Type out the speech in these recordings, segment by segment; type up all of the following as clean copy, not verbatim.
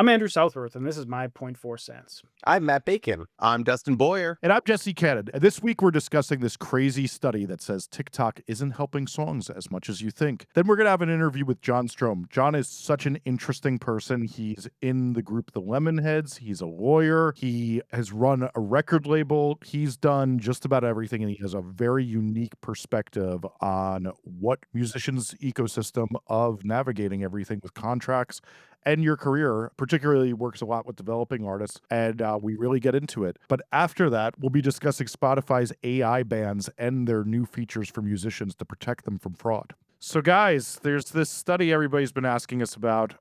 I'm Andrew Southworth, and this is my point 4 cents. I'm Matt Bacon. I'm Dustin Boyer. And I'm Jesse Cannon. And this week we're discussing this crazy study that says TikTok isn't helping songs as much as you think. Then we're going to have an interview with John Strohm. John is such an interesting person. He's in the group The Lemonheads. He's a lawyer. He has run a record label. He's done just about everything, and he has a very unique perspective on what musicians' ecosystem of navigating everything with contracts and your career. Particularly works a lot with developing artists, and we really get into it. But after that, we'll be discussing Spotify's AI bans and their new features for musicians to protect them from fraud. So, guys, there's this study everybody's been asking us about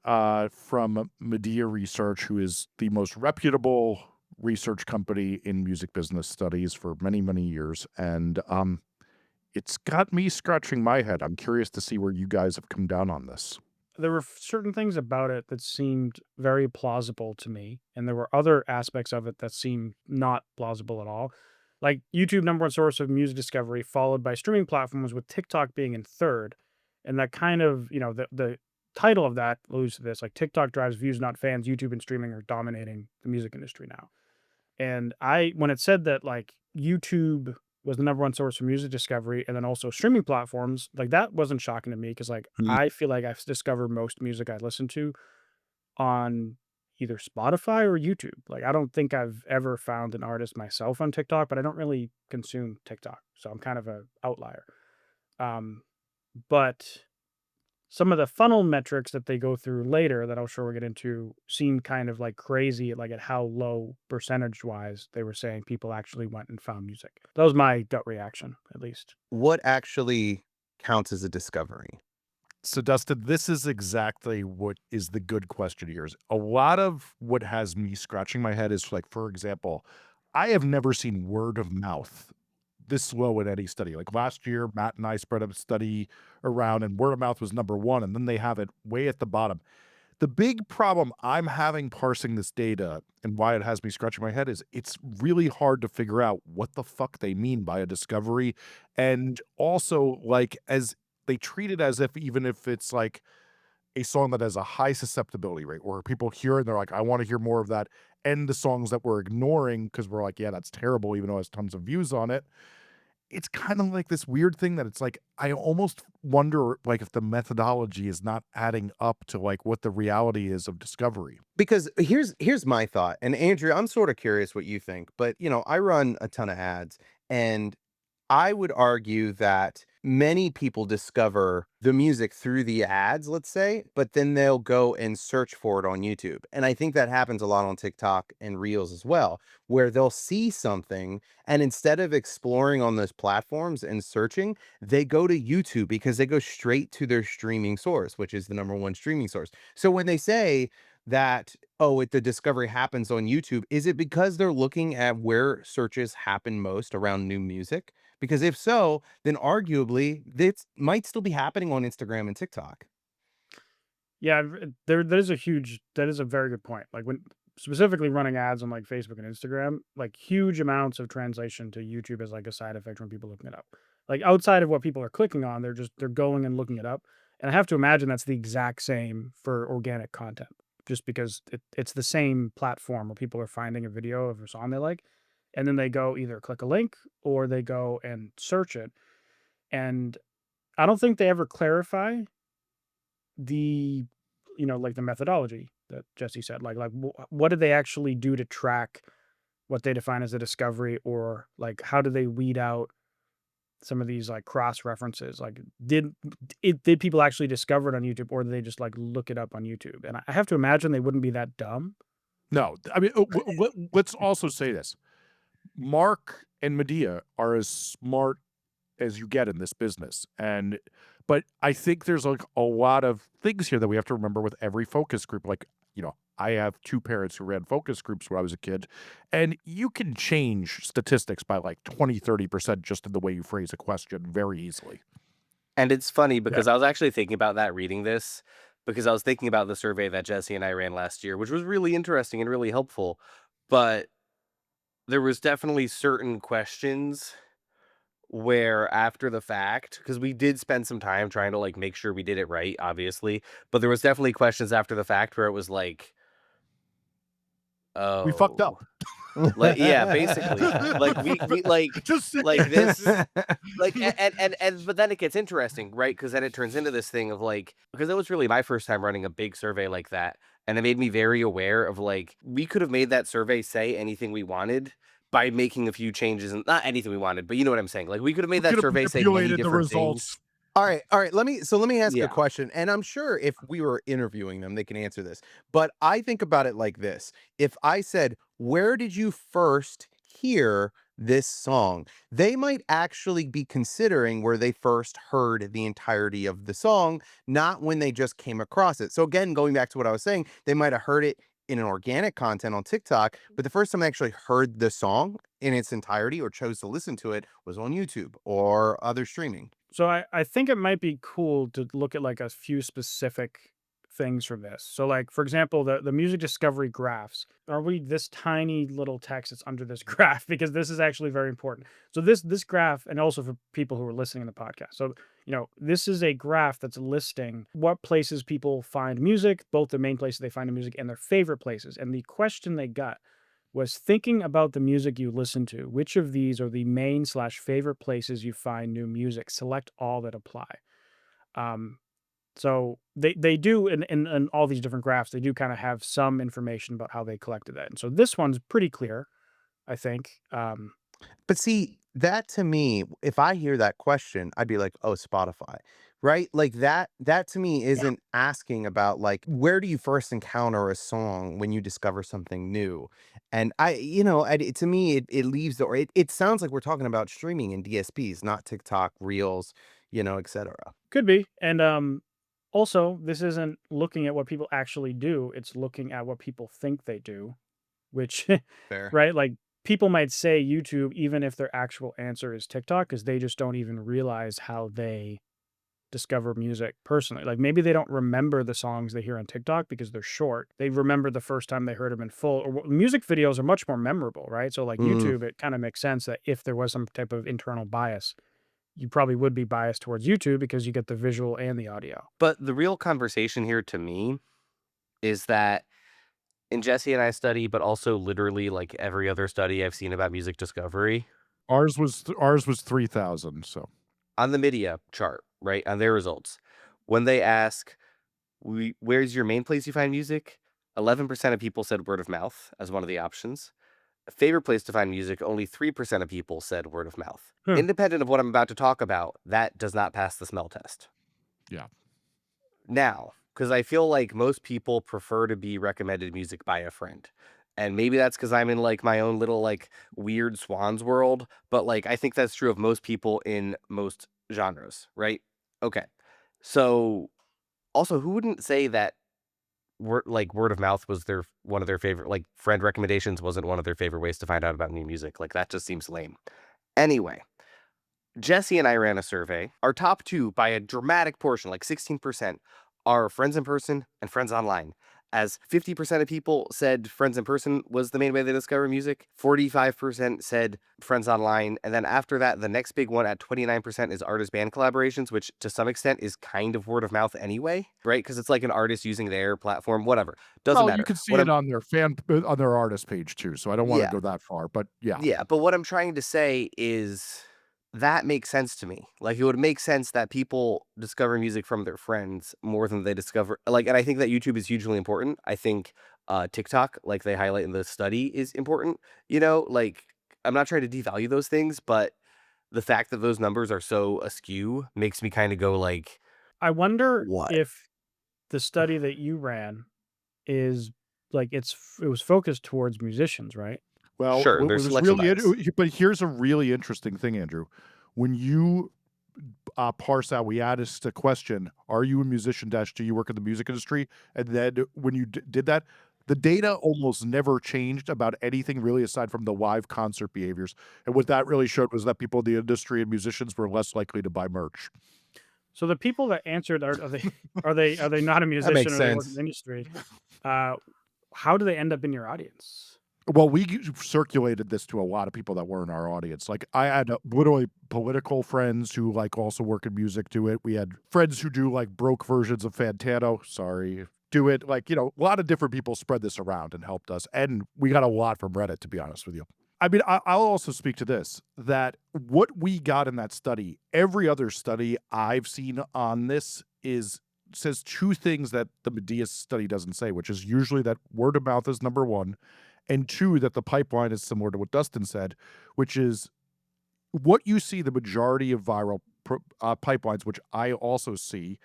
from Medea Research, who is the most reputable research company in music business studies for many, many years. And it's got me scratching my head. I'm curious to see where you guys have come down on this. There were certain things about it that seemed very plausible to me, and there were other aspects of it that seemed not plausible at all. Like YouTube, number one source of music discovery, followed by streaming platforms, with TikTok being in third. And that kind of, the title of that alludes to this. Like TikTok drives views, not fans. YouTube and streaming are dominating the music industry now. And when it said that like YouTube was the number one source for music discovery and then also streaming platforms, like that wasn't shocking to me because like Mm. I feel like I've discovered most music I listen to on either Spotify or YouTube. Like I don't think I've ever found an artist myself on TikTok, but I don't really consume TikTok. So I'm kind of a outlier. But some of the funnel metrics that they go through later that I'll sure we'll get into seem kind of like crazy, like at how low percentage wise they were saying people actually went and found music. That was my gut reaction, at least. What actually counts as a discovery? So, Dustin, this is exactly what is the good question here. A lot of what has me scratching my head is like, for example, I have never seen word of mouth this low in any study. Like last year, Matt and I spread a study around, and word of mouth was number one, and then they have it way at the bottom. The big problem I'm having parsing this data and why it has me scratching my head is it's really hard to figure out what the fuck they mean by a discovery. And also, like, as they treat it as if even if it's like a song that has a high susceptibility rate where people hear it and they're like, I want to hear more of that. And the songs that we're ignoring because we're like, yeah, that's terrible, even though it has tons of views on it. It's kind of like this weird thing that it's like, I almost wonder like if the methodology is not adding up to like what the reality is of discovery. Because here's my thought. And Andrew, I'm sort of curious what you think, but I run a ton of ads, and I would argue that many people discover the music through the ads, let's say, but then they'll go and search for it on YouTube. And I think that happens a lot on TikTok and Reels as well, where they'll see something and instead of exploring on those platforms and searching, they go to YouTube because they go straight to their streaming source, which is the number one streaming source. So when they say that, oh, the discovery happens on YouTube, is it because they're looking at where searches happen most around new music? Because if so, then arguably this might still be happening on Instagram and TikTok. Yeah, that is a very good point. Like when specifically running ads on like Facebook and Instagram, like huge amounts of translation to YouTube is like a side effect when people looking it up. Like outside of what people are clicking on, they're going and looking it up. And I have to imagine that's the exact same for organic content, just because it's the same platform where people are finding a video of a song they like, and then they go either click a link or they go and search it. And I don't think they ever clarify the like the methodology that Jesse said, what did they actually do to track what they define as a discovery, or like how do they weed out some of these like cross references? Like did people actually discover it on YouTube, or did they just like look it up on YouTube? And I have to imagine they wouldn't be that dumb. No, I mean, let's also say this. Mark and Medea are as smart as you get in this business. But I think there's like a lot of things here that we have to remember with every focus group. Like, I have two parents who ran focus groups when I was a kid, and you can change statistics by like 20, 30% just in the way you phrase a question very easily. And it's funny Yeah. because I was actually thinking about that reading this, because I was thinking about the survey that Jesse and I ran last year, which was really interesting and really helpful. But there was definitely certain questions where after the fact, because we did spend some time trying to like make sure we did it right, obviously, but there was definitely questions after the fact where it was like, We fucked up. Oh. Like, yeah, basically. Like, we Just like saying. this like and but then it gets interesting, right? Because then it turns into this thing of like because it was really my first time running a big survey like that, and it made me very aware of like we could have made that survey say anything we wanted by making a few changes, and not anything we wanted, but you know what I'm saying. Like we could have We made that could have survey say many manipulated the different things. results. All right. Let me ask a Yeah. question, and I'm sure if we were interviewing them, they can answer this. But I think about it like this: if I said, "Where did you first hear this song?" They might actually be considering where they first heard the entirety of the song, not when they just came across it. So again, going back to what I was saying, they might have heard it in an organic content on TikTok, but the first time they actually heard the song in its entirety or chose to listen to it was on YouTube or other streaming. So I think it might be cool to look at like a few specific things from this. So like for example, the music discovery graphs. Are we this tiny little text that's under this graph? Because this is actually very important. So this graph, and also for people who are listening in the podcast. So this is a graph that's listing what places people find music, both the main places they find the music and their favorite places. And the question they got was thinking about the music you listen to. Which of these are the main slash favorite places you find new music? Select all that apply. Um, so they do in all these different graphs, they do kind of have some information about how they collected that. And so this one's pretty clear, I think. But see, that to me, if I hear that question, I'd be like, "Oh, Spotify." Right? Like that to me Yeah. isn't asking about like where do you first encounter a song when you discover something new? And to me it leaves the or it sounds like we're talking about streaming and DSPs, not TikTok, Reels, etc. Could be. And also, this isn't looking at what people actually do, it's looking at what people think they do, which Fair. right? Like people might say YouTube even if their actual answer is TikTok because they just don't even realize how they discover music personally. Like maybe they don't remember the songs they hear on TikTok because they're short. They remember the first time they heard them in full. Or music videos are much more memorable, right? So like Mm. YouTube, it kind of makes sense that if there was some type of internal bias, you probably would be biased towards YouTube because you get the visual and the audio. But the real conversation here to me is that in Jesse and I study, but also literally like every other study I've seen about music discovery, Ours was 3,000. So on the media chart, right, on their results, when they ask, where's your main place you find music? 11% of people said word of mouth as one of the options. Favorite place to find music, only 3% of people said word of mouth. Hmm. Independent of what I'm about to talk about, that does not pass the smell test. yeah. Now, because I feel like most people prefer to be recommended music by a friend. And maybe that's because I'm in like my own little like weird swans world, but like I think that's true of most people in most genres, right? Okay. So also, who wouldn't say that word of mouth was their one of their favorite like friend recommendations wasn't one of their favorite ways to find out about new music? Like that just seems lame. Anyway, Jesse and I ran a survey. Our top two, by a dramatic portion, like 16%, are friends in person and friends online. As 50% of people said friends in person was the main way they discover music, 45% said friends online. And then after that, the next big one at 29% is artist band collaborations, which to some extent is kind of word of mouth anyway, right? Because it's like an artist using their platform, whatever. Doesn't Well, you matter. can see What it I'm, on their artist page too. So I don't want to yeah. go that far, but yeah. Yeah, but what I'm trying to say is that makes sense to me. Like it would make sense that people discover music from their friends more than they discover like and I think that YouTube is hugely important. I think TikTok, like they highlight in the study, is important. Like I'm not trying to devalue those things, but the fact that those numbers are so askew makes me kind of go like, I wonder what? if the study that you ran is like it was focused towards musicians, right? Well, Sure, what there's was selection really bias. but here's a really interesting thing, Andrew. When you parse out, we asked a question: Are you a musician? Dash, do you work in the music industry? And then when you did that, the data almost never changed about anything really, aside from the live concert behaviors. And what that really showed was that people in the industry and musicians were less likely to buy merch. So the people that answered are they not a That musician makes or they work in the sense. industry? Uh, how do they end up in your audience? Well, circulated this to a lot of people that were in our audience. Like I had literally political friends who like also work in music do it. We had friends who do like broke versions of Fantano. Sorry. do it. Like, a lot of different people spread this around and helped us. And we got a lot from Reddit, to be honest with you. I mean, I'll also speak to this, that what we got in that study, every other study I've seen on this says two things that the Medea study doesn't say, which is usually that word of mouth is number one, and two, that the pipeline is similar to what Dustin said, which is what you see the majority of viral pipelines, which I also see,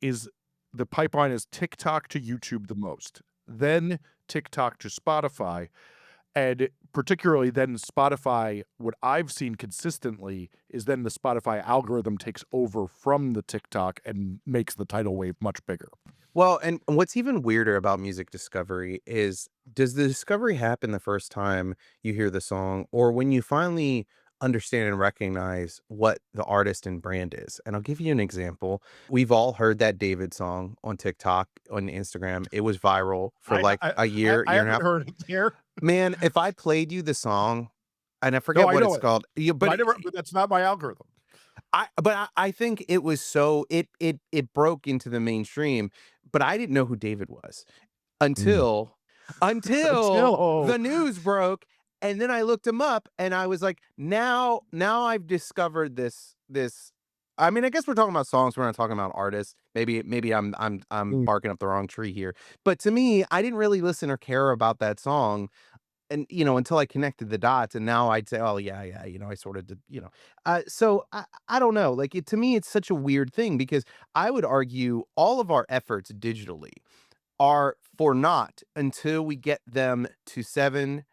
is the pipeline is TikTok to YouTube the most, then TikTok to Spotify, and particularly then Spotify, what I've seen consistently is then the Spotify algorithm takes over from the TikTok and makes the tidal wave much bigger. Well, and what's even weirder about music discovery is, does the discovery happen the first time you hear the song, or when you finally understand and recognize what the artist and brand is? And I'll give you an example. We've all heard that David song on TikTok, on Instagram. It was viral for like a year, I year and a haven't half. heard it here. Man, if I played you the song, and I No, forget I what know it's it, called, but but that's not my algorithm. I think it was so it broke into the mainstream, but I didn't know who David was Mm. until Until the news broke, and then I looked him up, and I was like, now I've discovered this. I mean, I guess we're talking about songs. We're not talking about artists. Maybe I'm Mm. barking up the wrong tree here. But to me, I didn't really listen or care about that song, and until I connected the dots, and now I'd say, oh yeah, I sort of did. So I don't know, like, to me it's such a weird thing, because I would argue all of our efforts digitally are for naught until we get them to 7,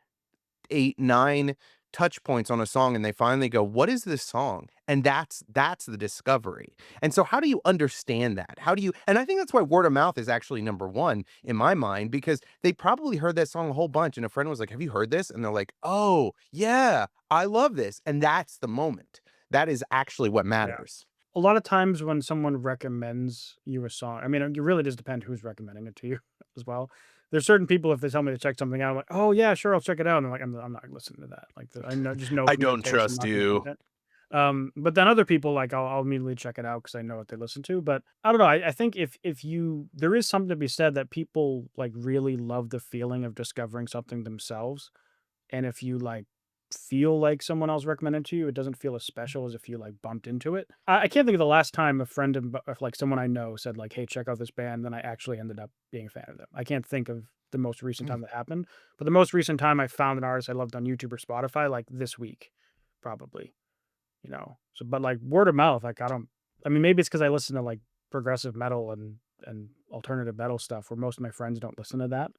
8, 9 touch points on a song, and they finally go, "What is this song?" And that's the discovery. And so how do you understand that? How do you and I think that's why word of mouth is actually number 1 in my mind, because they probably heard that song a whole bunch, and a friend was like, "Have you heard this?" And they're like, "Oh, yeah, I love this." And that's the moment. That is actually what Yeah. matters. A lot of times when someone recommends you a song, I mean, it really does depend who's recommending it to you as well. There's certain people, if they tell me to check something out, I'm like, "Oh yeah, sure, I'll check it out." And they're like, I'm not listening to that. Like, I know, just know I from their don't taste, I'm trust not going to you. commit. But then other people, like, I'll immediately check it out because I know what they listen to. But I don't know. I think if you there is something to be said that people like really love the feeling of discovering something themselves, and if you like feel like someone else recommended to you, it doesn't feel as special as if you like bumped into it. I can't think of the last time a friend of like someone I know said like, "Hey, check out this band," then I actually ended up being a fan of them. I can't think of the most recent Mm. time that happened, but the most recent time I found an artist I loved on YouTube or Spotify, like this week, probably. So, but like word of mouth, like I mean, maybe it's because I listen to like progressive metal and alternative metal stuff, where most of my friends don't listen to that,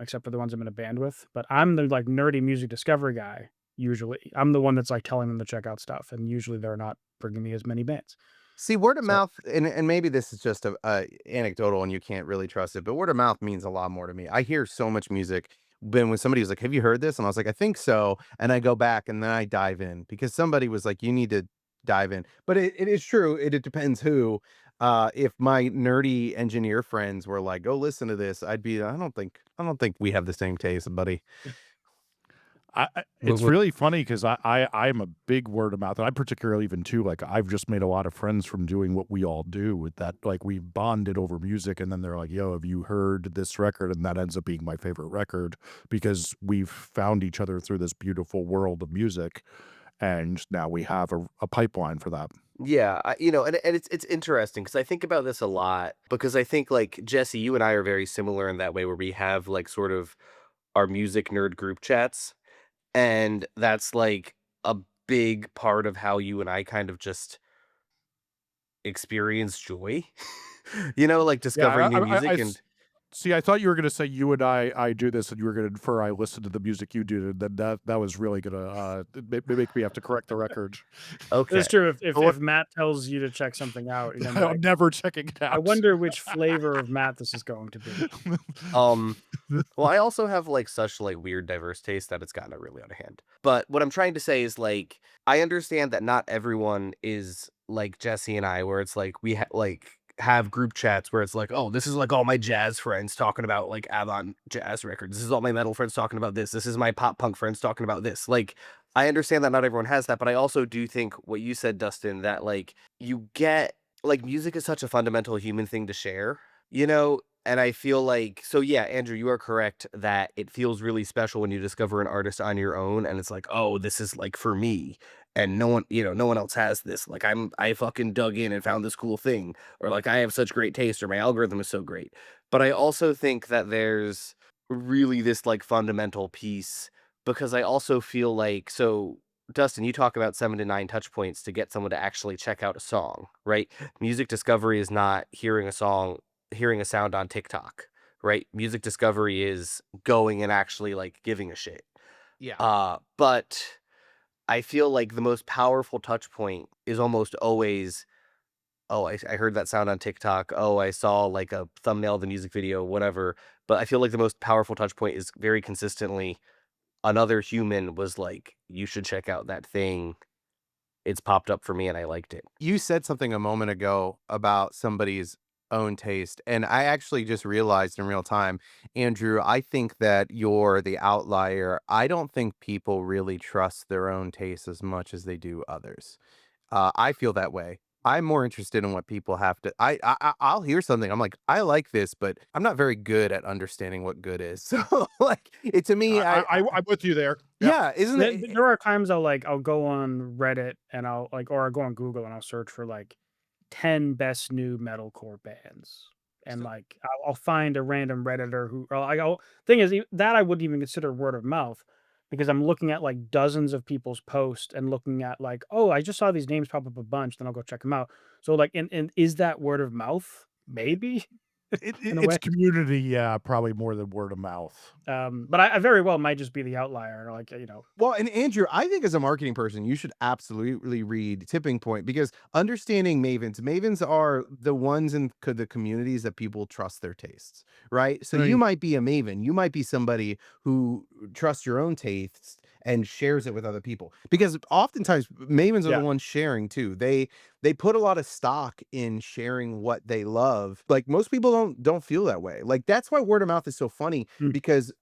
except for the ones I'm in a band with. But I'm the like nerdy music discovery guy. Usually, I'm the one that's like telling them to check out stuff, and usually they're not bringing me as many bands. See, word of So mouth, and maybe this is just a anecdotal and you can't really trust it, but word of mouth means a lot more to me. I hear so much music. When somebody was like, "Have you heard this?" And I was like, "I think so." And I go back and then I dive in because somebody was like, "You need to dive in." But it is true. It depends who. If my nerdy engineer friends were like, "Go listen to this," I'd be, I don't think we have the same taste, buddy. It's really funny because I'm a big word of mouth, and I'm particularly even too, like, I've just made a lot of friends from doing what we all do with that, like, we bonded over music, and then they're like, "Yo, have you heard this record?" And that ends up being my favorite record because we've found each other through this beautiful world of music, and now we have a pipeline for that. Yeah, and it's interesting because I think about this a lot because I think like Jesse, you and I are very similar in that way where we have like sort of our music nerd group chats, and that's like a big part of how you and I kind of just experience joy. Like Yeah, discovering new music and see, I thought you were gonna say you and I do this, and you were gonna infer I listen to the music you do, then that was really gonna, make me have to correct the record. okay. it's true. If But if what if Matt tells you to check something out, you're gonna be I'm like, never checking it I out. wonder which flavor of Matt this is going to be. Um well, I also have like such like weird diverse taste that it's gotten really out of hand. But what I'm trying to say is like I understand that not everyone is like Jesse and I where it's like we like have group chats where it's like, "Oh, this is like all my jazz friends talking about like avant jazz records. This is all my metal friends talking about this. This is my pop punk friends talking about this." Like I understand that not everyone has that, but I also do think what you said, Dustin, that like you get like music is such a fundamental human thing to share, you know, And I feel like, so yeah, Andrew, you are correct that it feels really special when you discover an artist on your own and it's like, oh, this is like for me. And no one, no one else has this. Like I fucking dug in and found this cool thing. Or like I have such great taste or my algorithm is so great. But I also think that there's really this like fundamental piece because I also feel like, so Dustin, you talk about 7 to 9 touch points to get someone to actually check out a song, right? Music discovery is not hearing a sound on TikTok, right? Music discovery is going and actually like giving a shit. Yeah. But I feel like the most powerful touch point is almost always, oh, I heard that sound on TikTok. Oh, I saw like a thumbnail of the music video, whatever. But I feel like the most powerful touch point is very consistently another human was like, you should check out that thing. It's popped up for me and I liked it. You said something a moment ago about somebody's own taste, and I actually just realized in real time, Andrew, I think that you're the outlier. I don't think people really trust their own taste as much as they do others. I feel that way. I'm more interested in what people have to. I'll hear something. I'm like, I like this, but I'm not very good at understanding what good is. So like, it to me, I'm with you there. Yeah. yeah, isn't it? There are times I'll go on Reddit and or I'll go on Google and I'll search for like 10 best new metalcore bands. And like I'll find a random Redditor who or thing is that I wouldn't even consider word of mouth because I'm looking at like dozens of people's posts and looking at like, oh, I just saw these names pop up a bunch, then I'll go check them out. So like and is that word of mouth? Maybe in a It's way. community, yeah, probably more than word of mouth. But I very well might just be the outlier, like, Well, and Andrew, I think as a marketing person, you should absolutely read Tipping Point because understanding mavens are the ones in the communities that people trust their tastes, right? So you Right. might be a maven, you might be somebody who trusts your own tastes and shares it with other people because oftentimes mavens are the Yeah. ones sharing too. They put a lot of stock in sharing what they love. Like most people don't feel that way. Like that's why word of mouth is so funny Mm. because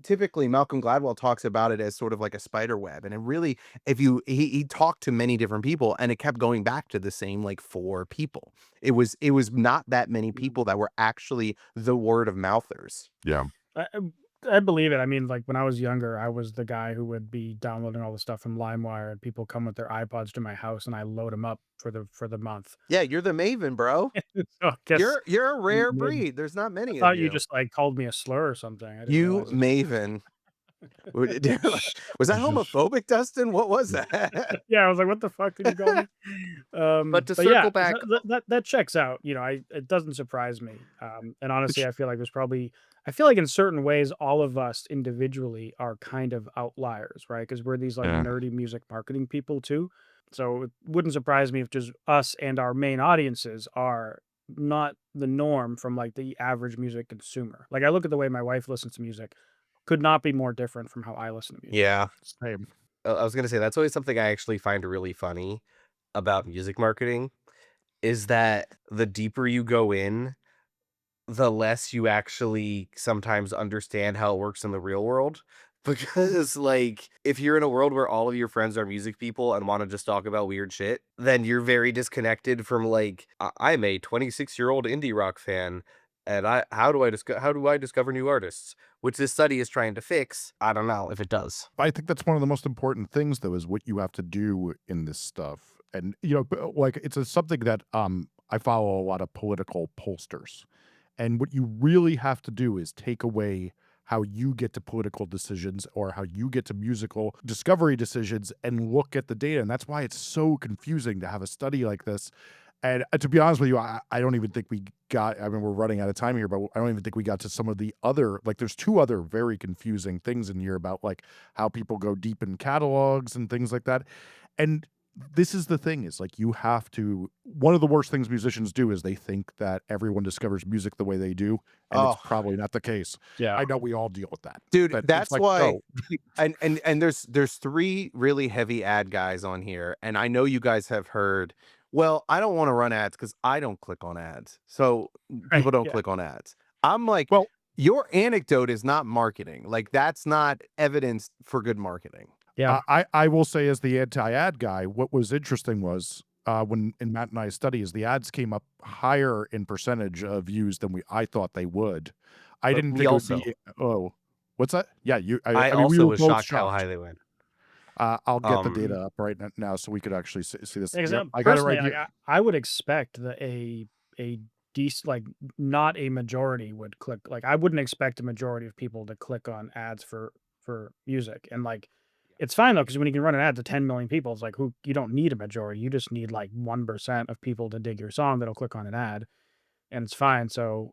typically Malcolm Gladwell talks about it as sort of like a spider web. And it really, if you he talked to many different people and it kept going back to the same like 4 people. It was not that many Mhm. people that were actually the word of mouthers. Yeah. I believe it. I mean, like when I was younger, I was the guy who would be downloading all the stuff from LimeWire, and people come with their iPods to my house, and I load them up for the month. Yeah, you're the maven, bro. So I guess You're a rare maybe breed. There's not I many of thought you you. just like called me a slur or something. I didn't You realize it. maven. Was that homophobic, Dustin? What was that? Yeah, I was like, "What the fuck did you call me?" But to But yeah, circle back, that checks out. It doesn't surprise me. And honestly, I feel like in certain ways, all of us individually are kind of outliers, right? Because we're these like Yeah. nerdy music marketing people too. So it wouldn't surprise me if just us and our main audiences are not the norm from like the average music consumer. Like I look at the way my wife listens to music, could not be more different from how I listen to music. Yeah. Same. I was gonna say that's always something I actually find really funny about music marketing is that the deeper you go in, the less you actually sometimes understand how it works in the real world. Because, like, if you're in a world where all of your friends are music people and want to just talk about weird shit, then you're very disconnected from, like, I'm a 26-year-old indie rock fan, and how do I discover new artists? Which this study is trying to fix. I don't know if it does. I think that's one of the most important things, though, is what you have to do in this stuff. And like something that I follow a lot of political pollsters, and what you really have to do is take away how you get to political decisions or how you get to musical discovery decisions and look at the data. And that's why it's so confusing to have a study like this. And to be honest with you, I don't even think we got, I mean, we're running out of time here, but I don't even think we got to some of the other, like, there's 2 other very confusing things in here about like how people go deep in catalogs and things like that. And this is the thing is like, you have to, one of the worst things musicians do is they think that everyone discovers music the way they do. And it's Oh, probably not the case. Yeah. I know we all deal with that. dude, But it's that's like, why. no. And there's 3 really heavy ad guys on here, and I know you guys have heard. Well, I don't want to run ads because I don't click on ads, so Right. people don't Yeah. click on ads. I'm like, Well, your anecdote is not marketing. Like that's not evidence for good marketing. Yeah. I will say, as the anti-ad guy, what was interesting was when in Matt and I's study is the ads came up higher in percentage of views than I thought they would. I But didn't me think it would be also. oh, what's that? Yeah, I I mean, we also were was both shocked how high shocked. they went. I'll get the data Um, up right now so we could actually see this. Yeah, 'cause, Yep, I got it personally, right like, here. I would expect that a like, not a majority would click like, I wouldn't expect a majority of people to click on ads for music, and, like, it's fine though, because when you can run an ad to 10,000,000 people, it's like, who you don't need a majority, you just need, like, 1% of people to dig your song that'll click on an ad, and it's fine, so,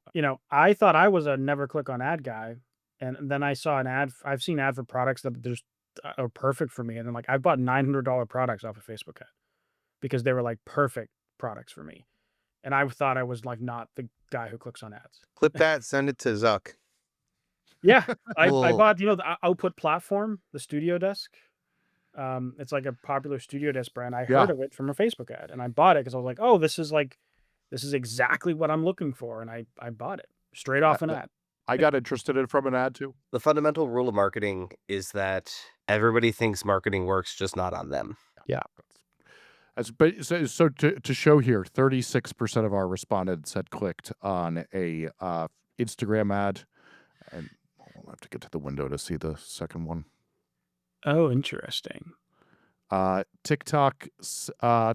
I thought I was a never click on ad guy, and then I saw an ad I've seen ad for products that just are perfect for me, and then, like, I bought $900 products off of Facebook ad because they were, like, perfect products for me, and I thought I was, like, not the guy who clicks on ads. Clip that, send it to Zuck. Yeah, I Well, bought, the Output platform, the Studio Desk. It's, like, a popular Studio Desk brand. I Yeah, heard of it from a Facebook ad, and I bought it because I was like, "Oh, this is exactly what I'm looking for," and I bought it straight off an that ad. I got interested in it from an ad too. the fundamental rule of marketing is that everybody thinks marketing works, just not on them. yeah. But so to show here, 36% of our respondents had clicked on a Instagram ad, and I'll have to get to the window to see the second one. Oh, interesting. TikTok,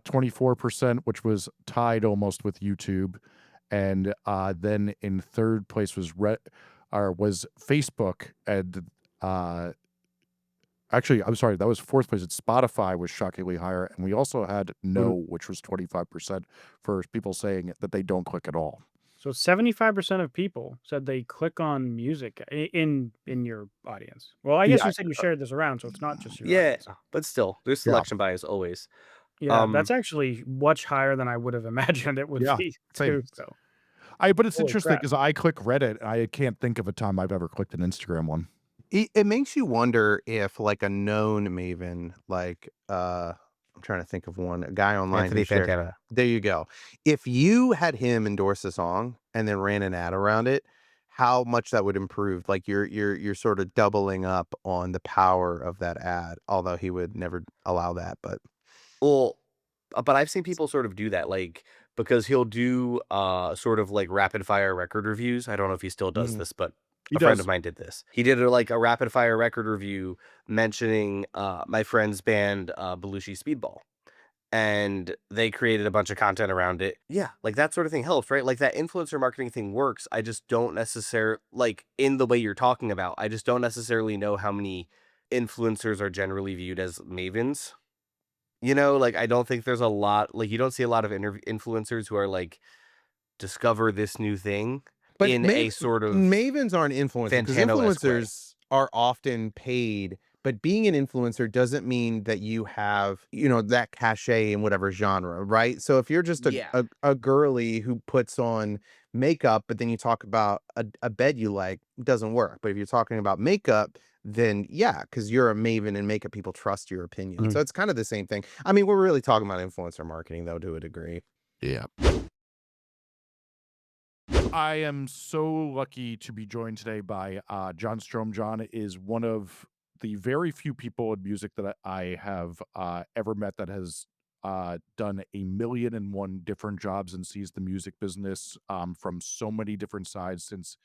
24%, which was tied almost with YouTube, and then in third place was Facebook, and actually, I'm sorry, that was fourth place. It's Spotify was shockingly higher, and we also had Mhm. no, which was 25% for people saying that they don't click at all. So 75% of people said they click on music in your audience. Well, I guess Yeah, you said you shared this around, so it's not just your Yeah, audience. but still, there's yeah, selection bias always. Yeah, that's Um, actually much higher than I would have imagined it would yeah, be same. too, so But it's holy interesting crap. because I click Reddit, and I can't think of a time I've ever clicked an Instagram one. It makes you wonder if like a known maven, like I'm trying to think of one, a guy online who Anthony shared. Fantana. There you go. If you had him endorse a song and then ran an ad around it, how much that would improve. Like you're sort of doubling up on the power of that ad, although he would never allow that. But Well, but I've seen people sort of do that, like, because he'll do, sort of like rapid fire record reviews. I don't know if he still does Mhm. this, but He a friend of does. mine did this. He did like a rapid fire record review mentioning my friend's band, Belushi Speedball. And they created a bunch of content around it. Yeah, like that sort of thing helps, right? Like that influencer marketing thing works. I just don't necessarily like in the way you're talking about. I just don't necessarily know how many influencers are generally viewed as mavens. Like I don't think there's a lot. Like you don't see a lot of influencers who are like discover this new thing But in a sort of mavens aren't influencers because Fantano-esque way. influencers are often paid. But being an influencer doesn't mean that you have, that cachet in whatever genre, right? So if you're just a, Yeah. a, a girly who puts on makeup, but then you talk about a bed you like, it doesn't work. But if you're talking about makeup, then yeah, because you're a maven and makeup people trust your opinion. So Mhm. it's kind of the same thing. I mean, we're really talking about influencer marketing, though, to a degree. Yeah. I am so lucky to be joined today by John Strohm. John is one of the very few people in music that I have ever met that has done 1,000,001 different jobs and sees the music business from so many different sides since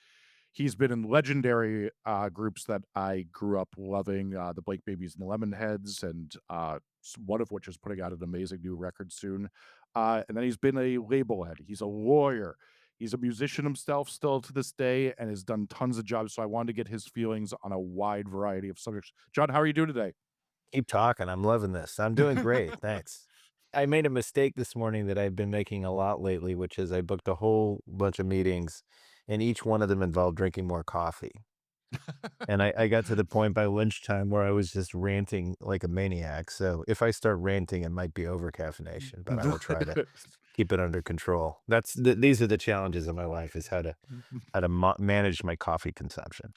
he's been in legendary groups that I grew up loving, the Blake Babies and the Lemonheads, and one of which is putting out an amazing new record soon. And then he's been a label head. He's a lawyer. He's a musician himself still to this day and has done tons of jobs. So I wanted to get his feelings on a wide variety of subjects. John, how are you doing today? Keep talking. I'm loving this. I'm doing great. Thanks. I made a mistake this morning that I've been making a lot lately, which is I booked a whole bunch of meetings, and each one of them involved drinking more coffee. And I got to the point by lunchtime where I was just ranting like a maniac. So if I start ranting, it might be over caffeination, but I will try to keep it under control. These are the challenges of my life: is how to manage my coffee consumption.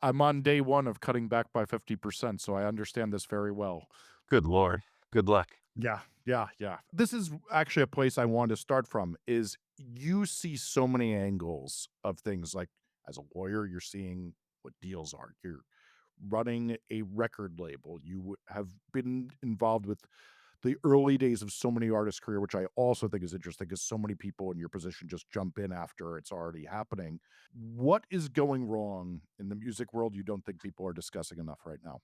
I'm on day one of cutting back by 50%, so I understand this very well. Good Lord. Good luck. Yeah, yeah, yeah. This is actually a place I wanted to start from is you see so many angles of things like as a lawyer, you're seeing what deals are. You're running a record label. You have been involved with the early days of so many artists' career, which I also think is interesting because so many people in your position just jump in after it's already happening. What is going wrong in the music world you don't think people are discussing enough right now?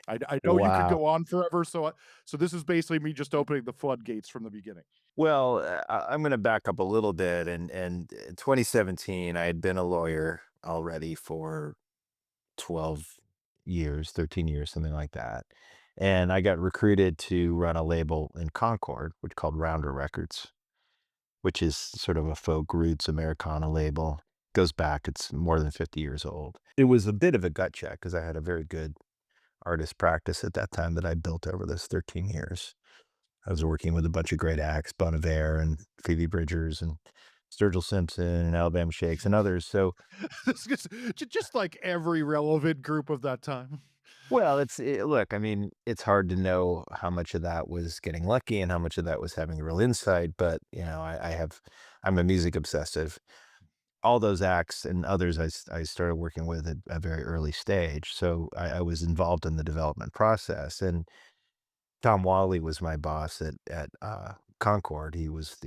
I know you could Wow. go on forever, so this is basically me just opening the floodgates from the beginning. Well, I'm going to back up a little bit. And in 2017, I had been a lawyer already for 12 years, 13 years, something like that. And I got recruited to run a label in Concord, which called Rounder Records, which is sort of a folk roots Americana label. Goes back, it's more than 50 years old. It was a bit of a gut check because I had a very good artist practice at that time that I built over those 13 years. I was working with a bunch of great acts, Bon Iver and Phoebe Bridgers and Sturgill Simpson and Alabama Shakes and others. So, It's just like every relevant group of that time. well, look, I mean, it's hard to know how much of that was getting lucky and how much of that was having a real insight. But, I'm a music obsessive. All those acts and others I started working with at a very early stage. So I was involved in the development process. And Tom Wally was my boss at Concord. He was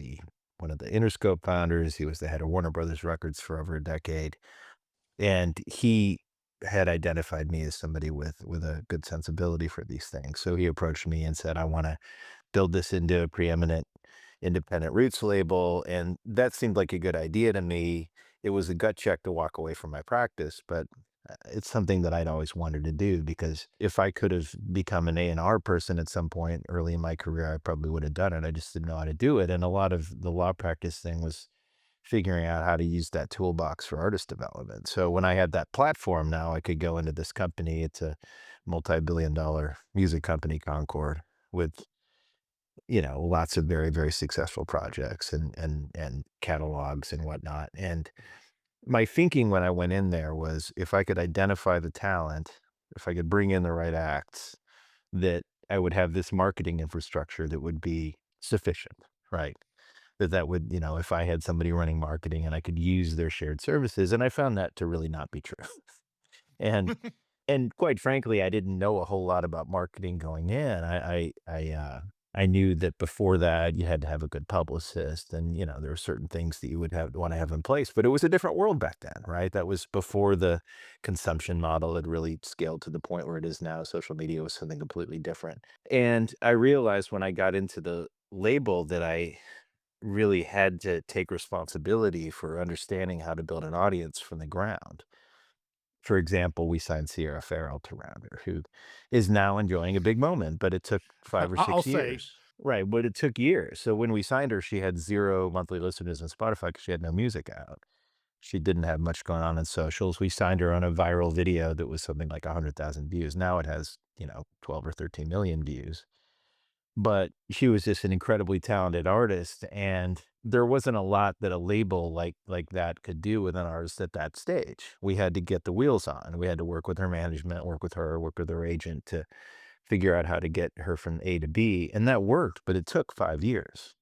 one of the Interscope founders. He was the head of Warner Brothers Records for over a decade, and he had identified me as somebody with a good sensibility for these things. So he approached me and said, "I want to build this into a preeminent independent roots label," and that seemed like a good idea to me. It was a gut check to walk away from my practice, but it's something that I'd always wanted to do because if I could have become an A&R person at some point early in my career, I probably would have done it. I just didn't know how to do it, and a lot of the law practice thing was figuring out how to use that toolbox for artist development. So when I had that platform now, I could go into this company. It's a multi-billion dollar music company, Concord, with lots of very, very successful projects and catalogs and whatnot. And my thinking when I went in there was if I could identify the talent, if I could bring in the right acts, that I would have this marketing infrastructure that would be sufficient, right? That would, if I had somebody running marketing and I could use their shared services, and I found that to really not be true. And quite frankly, I didn't know a whole lot about marketing going in. I knew that before that you had to have a good publicist, and there were certain things that you would have want to have in place. But it was a different world back then, right? That was before the consumption model had really scaled to the point where it is now. Social media was something completely different, and I realized when I got into the label that I really had to take responsibility for understanding how to build an audience from the ground. For example, we signed Sierra Farrell to Rounder, who is now enjoying a big moment, but it took 5 or I'll 6 say, years. Right, but it took years. So when we signed her, she had 0 monthly listeners on Spotify because she had no music out. She didn't have much going on in socials. We signed her on a viral video that was something like 100,000 views. Now it has, 12 or 13 million views. But she was just an incredibly talented artist, and there wasn't a lot that a label like that could do with an artist at that stage. We had to get the wheels on. We had to work with her management, work with her, work with her agent to figure out how to get her from A to B, and that worked, but it took 5 years.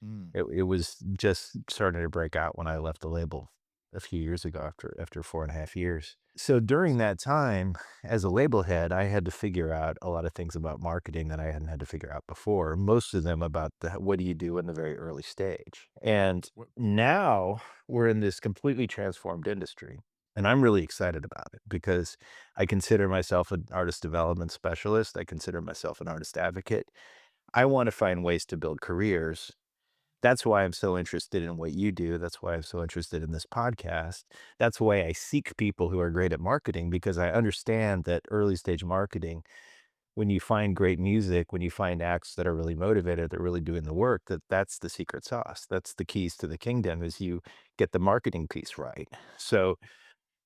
mm, It was just starting to break out when I left the label a few years ago after 4.5 years. So during that time, as a label head, I had to figure out a lot of things about marketing that I hadn't had to figure out before. Most of them about what do you do in the very early stage. And what now we're in this completely transformed industry. And I'm really excited about it because I consider myself an artist development specialist. I consider myself an artist advocate. I want to find ways to build careers. That's why I'm so interested in what you do. That's why I'm so interested in this podcast. That's why I seek people who are great at marketing because I understand that early stage marketing, when you find great music, when you find acts that are really motivated, they're really doing the work, that's the secret sauce. That's the keys to the kingdom is you get the marketing piece right. So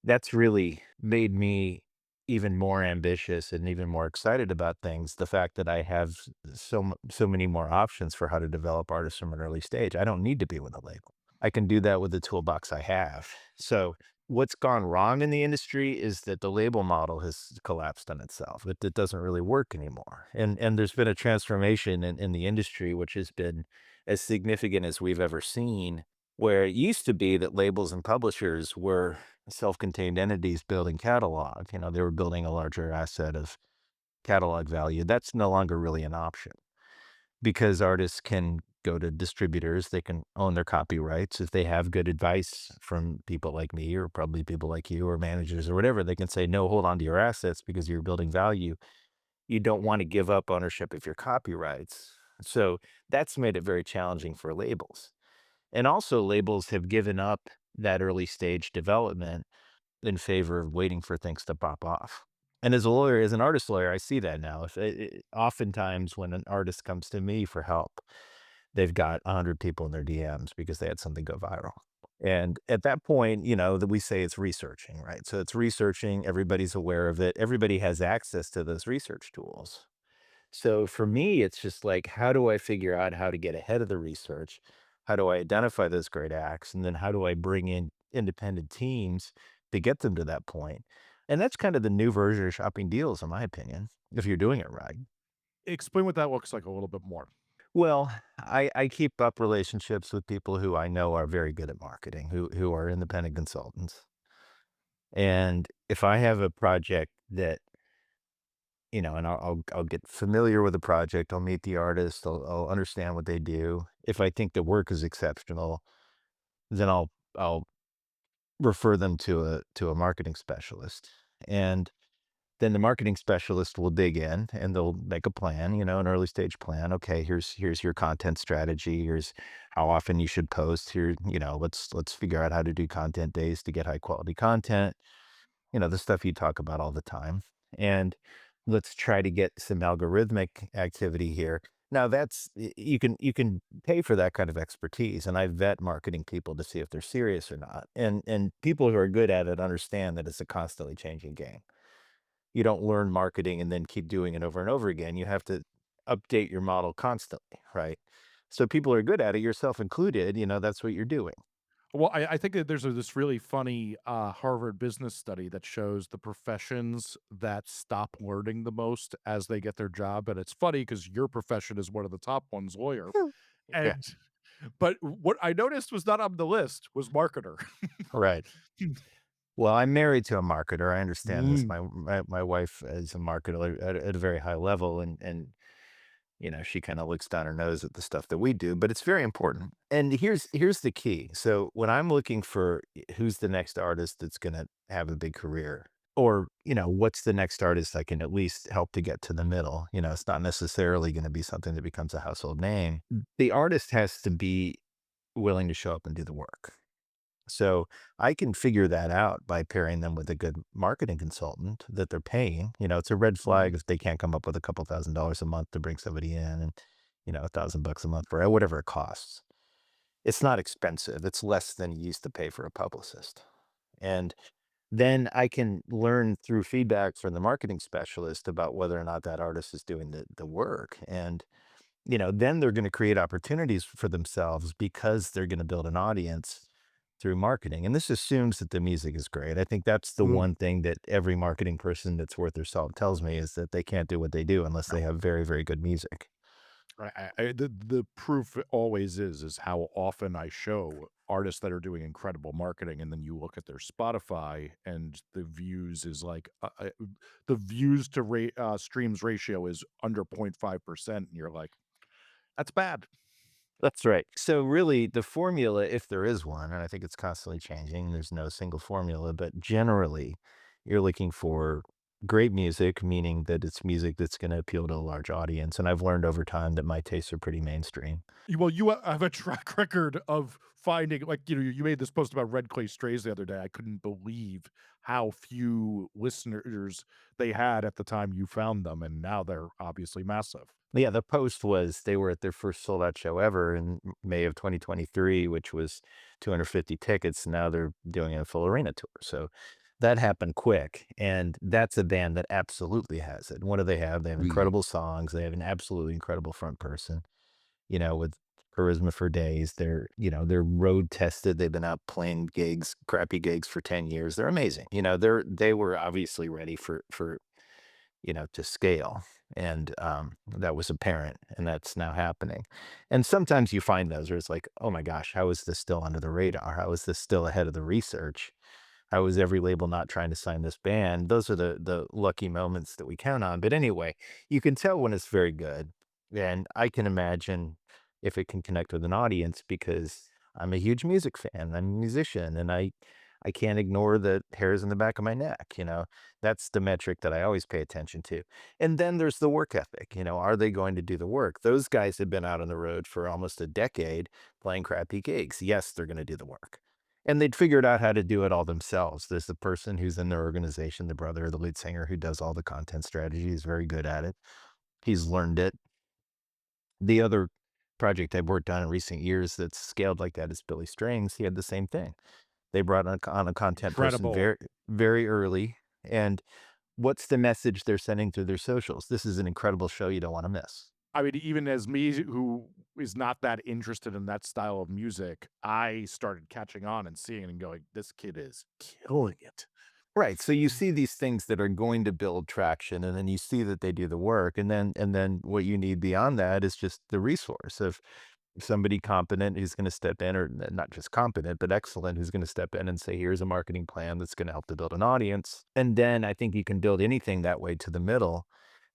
that's really made me even more ambitious and even more excited about things. The fact that I have so many more options for how to develop artists from an early stage. I don't need to be with a label. I can do that with the toolbox I have. So what's gone wrong in the industry is that the label model has collapsed on itself. It doesn't really work anymore. And there's been a transformation in the industry, which has been as significant as we've ever seen, where it used to be that labels and publishers were self-contained entities building catalog. They were building a larger asset of catalog value. That's no longer really an option. because artists can go to distributors, they can own their copyrights. If they have good advice from people like me, or probably people like you, or managers or whatever, they can say, no, hold on to your assets because you're building value. You don't want to give up ownership of your copyrights. So that's made it very challenging for labels. And also, labels have given up that early stage development in favor of waiting for things to pop off. And as a lawyer, as an artist lawyer, I see that now. Oftentimes, when an artist comes to me for help, they've got 100 people in their DMs because they had something go viral. And at that point, that we say it's researching, right? So it's researching, everybody's aware of it, everybody has access to those research tools. So for me, it's just like, how do I figure out how to get ahead of the research? How do I identify those great acts? And then how do I bring in independent teams to get them to that point? And that's kind of the new version of shopping deals, in my opinion, if you're doing it right. Explain what that looks like a little bit more. Well, I keep up relationships with people who I know are very good at marketing, who are independent consultants. And if I have a project that, and I'll get familiar with the project, I'll meet the artist, I'll understand what they do. If I think the work is exceptional, then I'll refer them to a marketing specialist. And then the marketing specialist will dig in and they'll make a plan, an early stage plan. Okay, here's your content strategy. Here's how often you should post. Here, let's figure out how to do content days to get high quality content. The stuff you talk about all the time. And let's try to get some algorithmic activity here. Now you can pay for that kind of expertise, and I vet marketing people to see if they're serious or not. And people who are good at it understand that it's a constantly changing game. You don't learn marketing and then keep doing it over and over again. You have to update your model constantly, right? So people are good at it, yourself included, that's what you're doing. Well, I think that there's this really funny Harvard business study that shows the professions that stop learning the most as they get their job. And it's funny because your profession is one of the top ones, lawyer. Hmm. Yeah. And but what I noticed was not on the list was marketer. Right. Well, I'm married to a marketer. I understand this. Mm. My wife is a marketer at a very high level, and she kind of looks down her nose at the stuff that we do, but it's very important. And here's the key. So when I'm looking for who's the next artist that's going to have a big career, or what's the next artist I can at least help to get to the middle. It's not necessarily going to be something that becomes a household name. The artist has to be willing to show up and do the work. So I can figure that out by pairing them with a good marketing consultant that they're paying. It's a red Mhm. flag if they can't come up with a couple $1,000s a month to bring somebody in, and, $1,000 a month for whatever it costs. It's not expensive. It's less than you used to pay for a publicist. And then I can learn through feedback from the marketing specialist about whether or not that artist is doing the work. And then they're going to create opportunities for themselves because they're going to build an audience through marketing. And this assumes that the music is great. I think that's the Mm. one thing that every marketing person that's worth their salt tells me is that they can't do what they do unless they No. have very, very good music. The proof always is how often I show artists that are doing incredible marketing, and then you look at their Spotify, and the views is like the views to streams ratio is under 0.5%, and you're like, that's bad. That's right. So really the formula, if there is one, and I think it's constantly changing, there's no single formula, but generally you're looking for great music, meaning that it's music that's going to appeal to a large audience. And I've learned over time that my tastes are pretty mainstream. Well, you have a track record of finding, like, you made this post about Red Clay Strays the other day. I couldn't believe how few listeners they had at the time you found them, and now they're obviously massive. Yeah, the post was they were at their first sold out show ever in May of 2023, which was 250 tickets. Now they're doing a full arena tour. So that happened quick. And that's a band that absolutely has it. And what do they have? They have Mm. incredible songs. They have an absolutely incredible front person, with charisma for days. They're road tested. They've been out playing gigs, crappy gigs for 10 years. They're amazing. They were obviously ready for to scale. And that was apparent, and that's now happening. And sometimes you find those where it's like, oh my gosh, how is this still under the radar? How is this still ahead of the research? How is every label not trying to sign this band? Those are the lucky moments that we count on. But anyway, you can tell when it's very good. And I can imagine if it can connect with an audience because I'm a huge music fan. I'm a musician and I can't ignore the hairs in the back of my neck, you know. That's the metric that I always pay attention to. And then there's the work ethic, you know, are they going to do the work? Those guys have been out on the road for almost a decade playing crappy gigs. Yes, they're going to do the work. And they'd figured out how to do it all themselves. There's the person who's in their organization, the brother of the lead singer who does all the content strategy, is very good at it. He's learned it. The other project I've worked on in recent years that's scaled like that is Billy Strings. He had the same thing. They brought on a content person Incredible. very, very early. And what's the message they're sending through their socials? This is an incredible show you don't want to miss. I mean, even as me who is not that interested in that style of music, I started catching on and seeing it and going, "This kid is killing it." Right. So you see these things that are going to build traction and then you see that they do the work. And then what you need beyond that is just the resource of somebody competent who's going to step in, or not just competent, but excellent, who's going to step in and say, here's a marketing plan that's going to help to build an audience. And then I think you can build anything that way to the middle.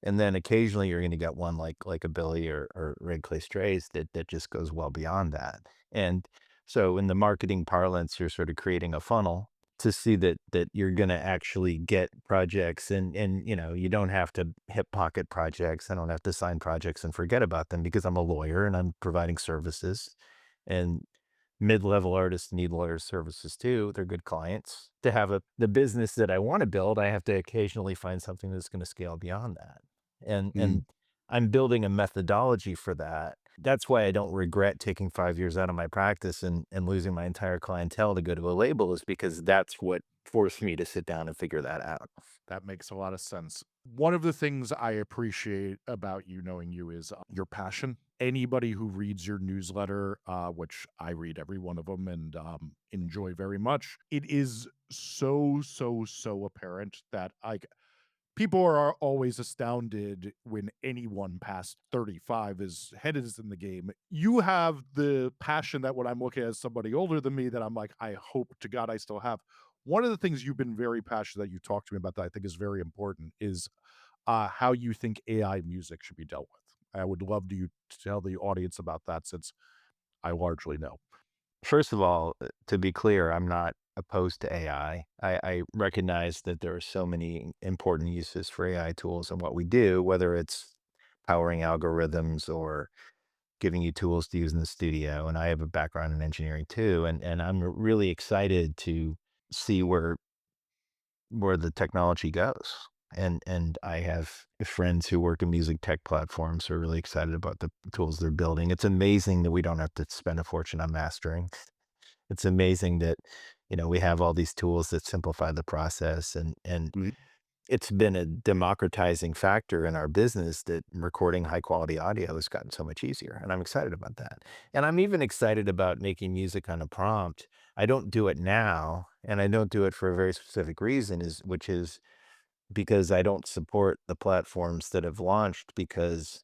And then occasionally you're going to get one like a Billy or Red Clay Strays that just goes well beyond that. And so in the marketing parlance, you're sort of creating a funnel to see that you're going to actually get projects, and you know, you don't have to hip pocket projects. I don't have to sign projects and forget about them because I'm a lawyer and I'm providing services, and mid-level artists need lawyer services too. They're good clients. To have the business that I want to build, I have to occasionally find something that's going to scale beyond that. And I'm building a methodology for that. That's why I don't regret taking 5 years out of my practice and losing my entire clientele to go to a label, is because that's what forced me to sit down and figure that out. That makes a lot of sense. One of the things I appreciate about you, knowing you, is your passion. Anybody who reads your newsletter, which I read every one of them and enjoy very much, it is so apparent that people are always astounded when anyone past 35 is head is in the game. You have the passion that when I'm looking at somebody older than me, that I'm like, I hope to God I still have. One of the things you've been very passionate that you talked to me about that I think is very important is how you think AI music should be dealt with. I would love you to tell the audience about that since I largely know. First of all, to be clear, I'm not opposed to AI. I recognize that there are so many important uses for AI tools and what we do, whether it's powering algorithms or giving you tools to use in the studio. And I have a background in engineering too. And I'm really excited to see where the technology goes. And I have friends who work in music tech platforms who are really excited about the tools they're building. It's amazing that we don't have to spend a fortune on mastering. It's amazing that, you know, we have all these tools that simplify the process, and Mhm. it's been a democratizing factor in our business that recording high quality audio has gotten so much easier, and I'm excited about that. And I'm even excited about making music on a prompt. I don't do it now, and I don't do it for a very specific reason, is which is because I don't support the platforms that have launched because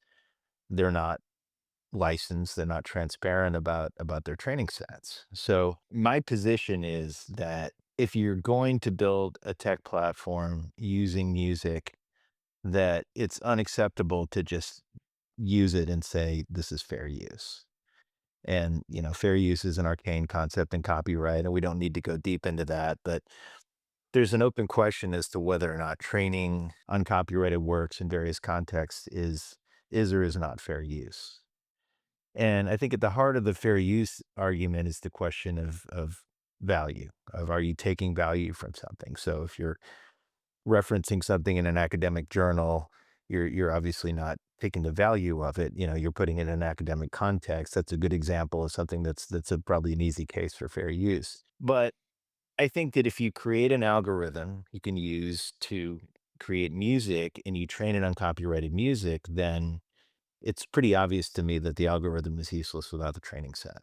they're not licensed, they're not transparent about their training sets. So my position is that if you're going to build a tech platform using music, that it's unacceptable to just use it and say this is fair use. And you know, fair use is an arcane concept in copyright, and we don't need to go deep into that. But there's an open question as to whether or not training uncopyrighted works in various contexts is or is not fair use. And I think at the heart of the fair use argument is the question of value, of are you taking value from something? So if you're referencing something in an academic journal, you're obviously not taking the value of it. You know, you're putting it in an academic context. That's a good example of something probably an easy case for fair use. But I think that if you create an algorithm you can use to create music and you train it on copyrighted music, then it's pretty obvious to me that the algorithm is useless without the training set.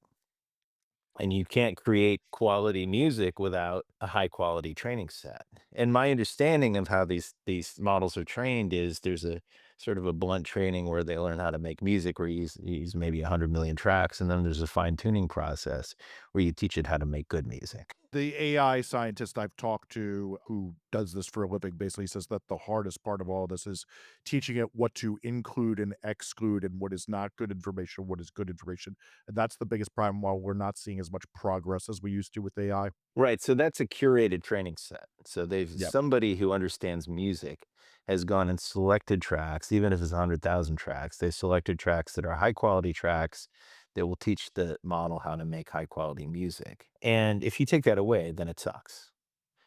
And you can't create quality music without a high quality training set. And my understanding of how these models are trained is there's a sort of a blunt training where they learn how to make music, where you use maybe 100 million tracks, and then there's a fine tuning process where you teach it how to make good music. The AI scientist I've talked to who does this for a living basically says that the hardest part of all this is teaching it what to include and exclude and what is not good information, what is good information. And that's the biggest problem while we're not seeing as much progress as we used to with AI. Right, so that's a curated training set. So they've Yep. somebody who understands music has gone and selected tracks, even if it's 100,000 tracks, they selected tracks that are high quality tracks that will teach the model how to make high quality music. And if you take that away, then it sucks.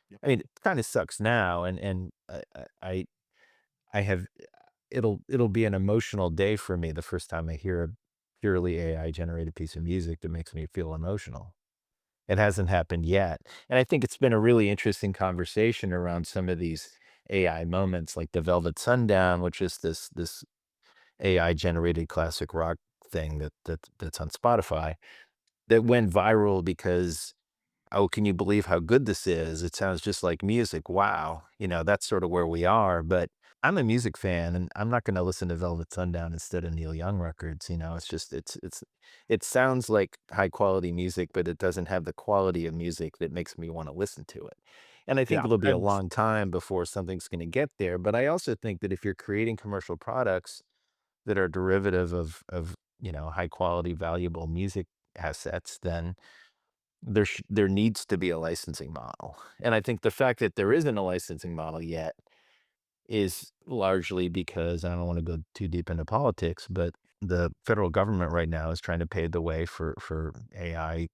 Yep. I mean, it kind of sucks now, and I have it'll be an emotional day for me the first time I hear a purely AI generated piece of music that makes me feel emotional. It hasn't happened yet. And I think it's been a really interesting conversation around some of these AI moments like the Velvet Sundown, which is this AI generated classic rock thing that's on Spotify that went viral because, oh, can you believe how good this is? It sounds just like music. Wow. That's sort of where we are. But I'm a music fan and I'm not going to listen to Velvet Sundown instead of Neil Young records. It's just, it sounds like high quality music, but it doesn't have the quality of music that makes me want to listen to it. And I think Yeah. it'll be a And long time before something's going to get there. But I also think that if you're creating commercial products that are derivative of high quality, valuable music assets, then there needs to be a licensing model, and I think the fact that there isn't a licensing model yet is largely because I don't wanna go too deep into politics, but the federal government right now is trying to pave the way for AI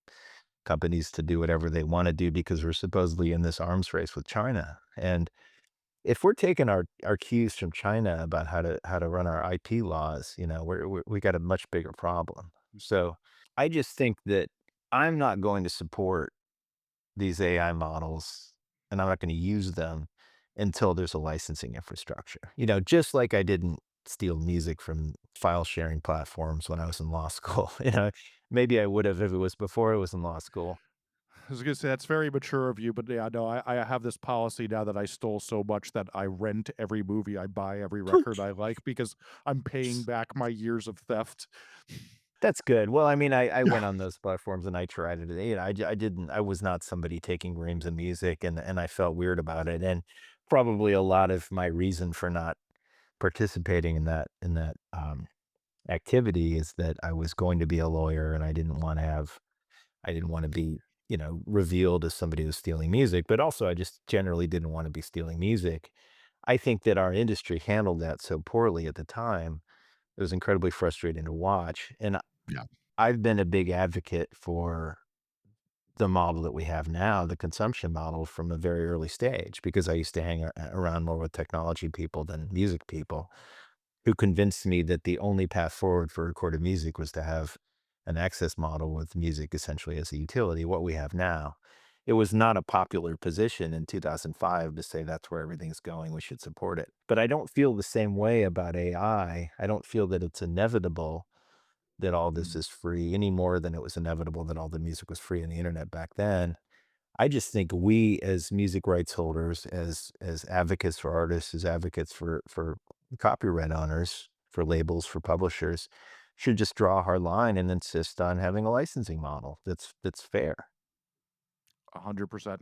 companies to do whatever they wanna do because we're supposedly in this arms race with China, and if we're taking our cues from China about how to run our IP laws, we got a much bigger problem. So, I just think that I'm not going to support these AI models, and I'm not gonna use them until there's a licensing infrastructure. Just like I didn't steal music from file sharing platforms when I was in law school, maybe I would have if it was before I was in law school. I was gonna say that's very mature of you, but yeah, no, I have this policy now that I stole so much that I rent every movie I buy, every record I like because I'm paying back my years of theft. That's good. Well, I mean, I went on those platforms and I tried it. I was not somebody taking reams of music and I felt weird about it. And probably a lot of my reason for not participating in that activity is that I was going to be a lawyer and I didn't want to be, revealed as somebody who's stealing music, but also I just generally didn't want to be stealing music. I think that our industry handled that so poorly at the time. It was incredibly frustrating to watch. And Yeah. I've been a big advocate for the model that we have now, the consumption model from a very early stage, because I used to hang around more with technology people than music people who convinced me that the only path forward for recorded music was to have an access model with music essentially as a utility, what we have now. It was not a popular position in 2005 to say that's where everything's going, we should support it. But I don't feel the same way about AI. I don't feel that it's inevitable that all this Mm. is free any more than it was inevitable that all the music was free on the internet back then. I just think we as music rights holders, as advocates for artists, as advocates for copyright owners, for labels, for publishers, should just draw a hard line and insist on having a licensing model that's fair. 100%.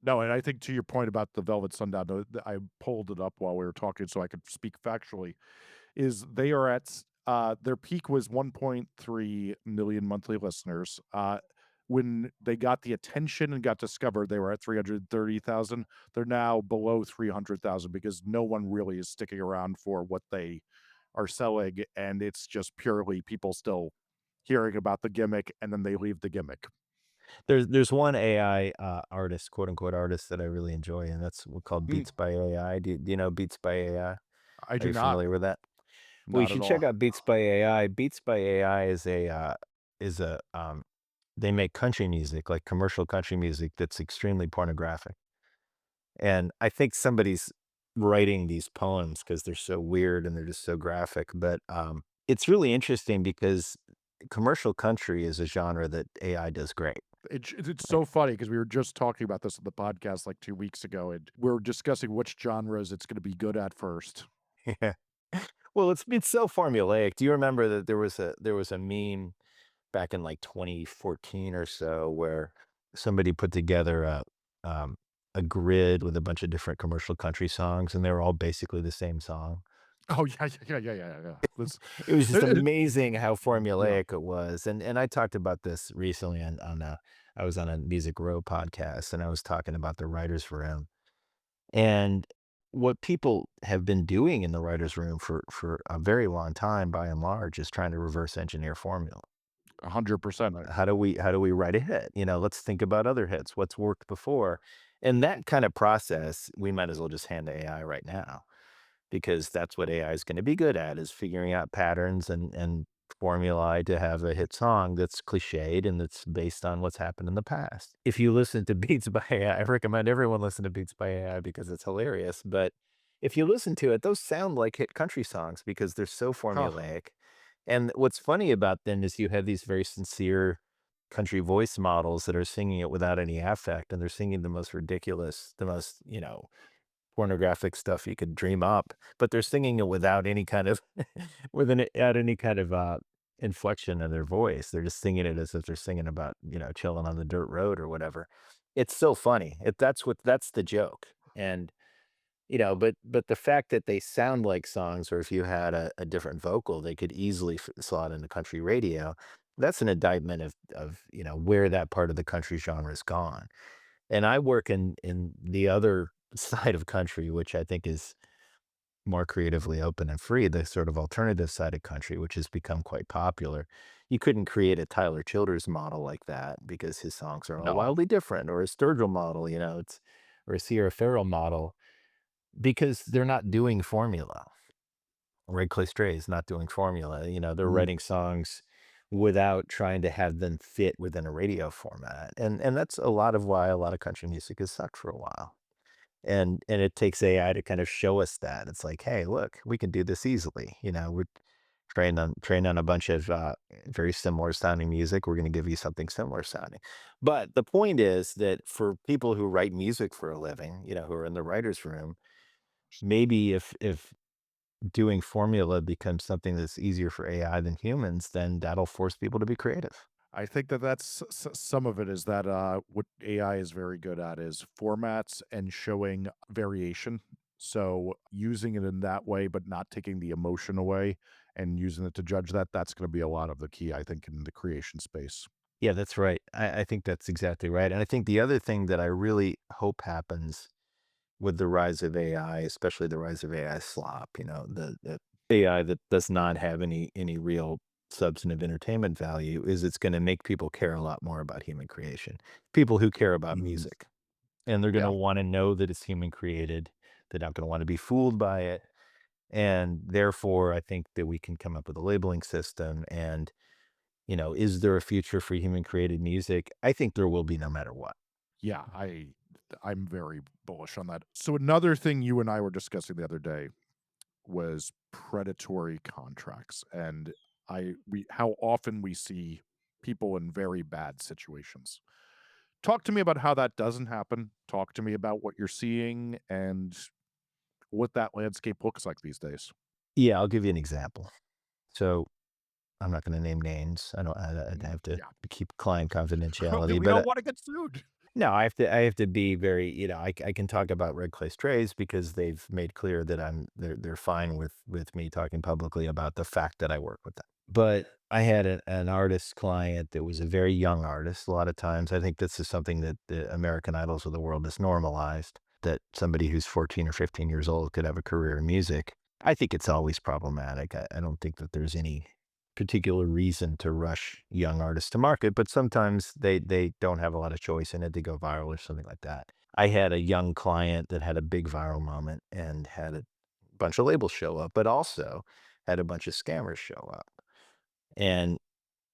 No, and I think to your point about the Velvet Sundown, I pulled it up while we were talking so I could speak factually. Is they are at their peak was 1.3 million monthly listeners. When they got the attention and got discovered, they were at 330,000. They're now below 300,000 because no one really is sticking around for what they are selling, and it's just purely people still hearing about the gimmick and then they leave the gimmick. There's one AI artist, quote unquote artist, that I really enjoy, and that's called Mm, Beats by AI. Do you know Beats by AI? I Are do you not, familiar with that? Well, you not at should check all. out Beats by AI. Beats by AI is a they make country music, like commercial country music that's extremely pornographic. And I think somebody's writing these poems because they're so weird and they're just so graphic. But it's really interesting because commercial country is a genre that AI does great. It's Right? so funny because we were just talking about this on the podcast like 2 weeks ago, and we're discussing which genres it's going to be good at first. Yeah. Well, it's so formulaic. Do you remember that there was a meme back in like 2014 or so where somebody put together um, a grid with a bunch of different commercial country songs, and they were all basically the same song. Oh, yeah, yeah, yeah, yeah, yeah, yeah. This It was just it amazing how yeah. formulaic it was, and I talked about this recently I was on a Music Row podcast, and I was talking about the writers' room, and what people have been doing in the writers' room for a very long time, by and large, is trying to reverse engineer formula. 100%. How do we write a hit? Let's think about other hits. What's worked before? And that kind of process, we might as well just hand to AI right now because that's what AI is going to be good at is figuring out patterns and formulae to have a hit song that's cliched and that's based on what's happened in the past. If you listen to Beats by AI, I recommend everyone listen to Beats by AI because it's hilarious. But if you listen to it, those sound like hit country songs because they're so Huh. formulaic. And what's funny about them is you have these very sincere country voice models that are singing it without any affect, and they're singing the most ridiculous, the most, pornographic stuff you could dream up, but they're singing it without any kind of without any kind of inflection in their voice. They're just singing it as if they're singing about, chilling on the dirt road or whatever. It's so funny. That's the joke. And but the fact that they sound like songs, or if you had a different vocal, they could easily slot into country radio. That's an indictment of where that part of the country genre has gone. And I work in the other side of country, which I think is more creatively open and free, the sort of alternative side of country, which has become quite popular. You couldn't create a Tyler Childers model like that because his songs are all No. wildly different, or a Sturgill model, or a Sierra Farrell model, because they're not doing formula. Red Clay Stray is not doing formula. They're Mm. writing songs without trying to have them fit within a radio format. And that's a lot of why a lot of country music has sucked for a while. And it takes AI to kind of show us that. It's like, hey, look, we can do this easily. We're trained on a bunch of very similar sounding music. We're going to give you something similar sounding. But the point is that for people who write music for a living, who are in the writer's room, maybe if doing formula becomes something that's easier for AI than humans, then that'll force people to be creative. I think that that's some of it is that what AI is very good at is formats and showing variation. So using it in that way, but not taking the emotion away and using it to judge that, that's going to be a lot of the key, I think, in the creation space. Yeah, that's right. I think that's exactly right. And I think the other thing that I really hope happens with the rise of AI, especially the rise of AI slop, the AI that does not have any real substantive entertainment value, is it's going to make people care a lot more about human creation. People who care about Mhm. music, and they're going to Yeah. want to know that it's human created. They're not going to want to be fooled by it. And therefore, I think that we can come up with a labeling system. And, is there a future for human created music? I think there will be no matter what. Yeah, I'm very bullish on that. So another thing you and I were discussing the other day was predatory contracts and we how often we see people in very bad situations. Talk to me about how that doesn't happen. Talk to me about what you're seeing and what that landscape looks like these days. Yeah, I'll give you an example. So I'm not going to name names. I'd have to Yeah. keep client confidentiality, We but don't want to get sued. no, I have to be very, I can talk about Red Clay Strays because they've made clear that they're fine with me talking publicly about the fact that I work with them. But I had an artist client that was a very young artist. A lot of times, I think this is something that the American Idols of the world has normalized, that somebody who's 14 or 15 years old could have a career in music. I think it's always problematic. I don't think that there's any particular reason to rush young artists to market, but sometimes they don't have a lot of choice in it. They go viral or something like that. I had a young client that had a big viral moment and had a bunch of labels show up, but also had a bunch of scammers show up. And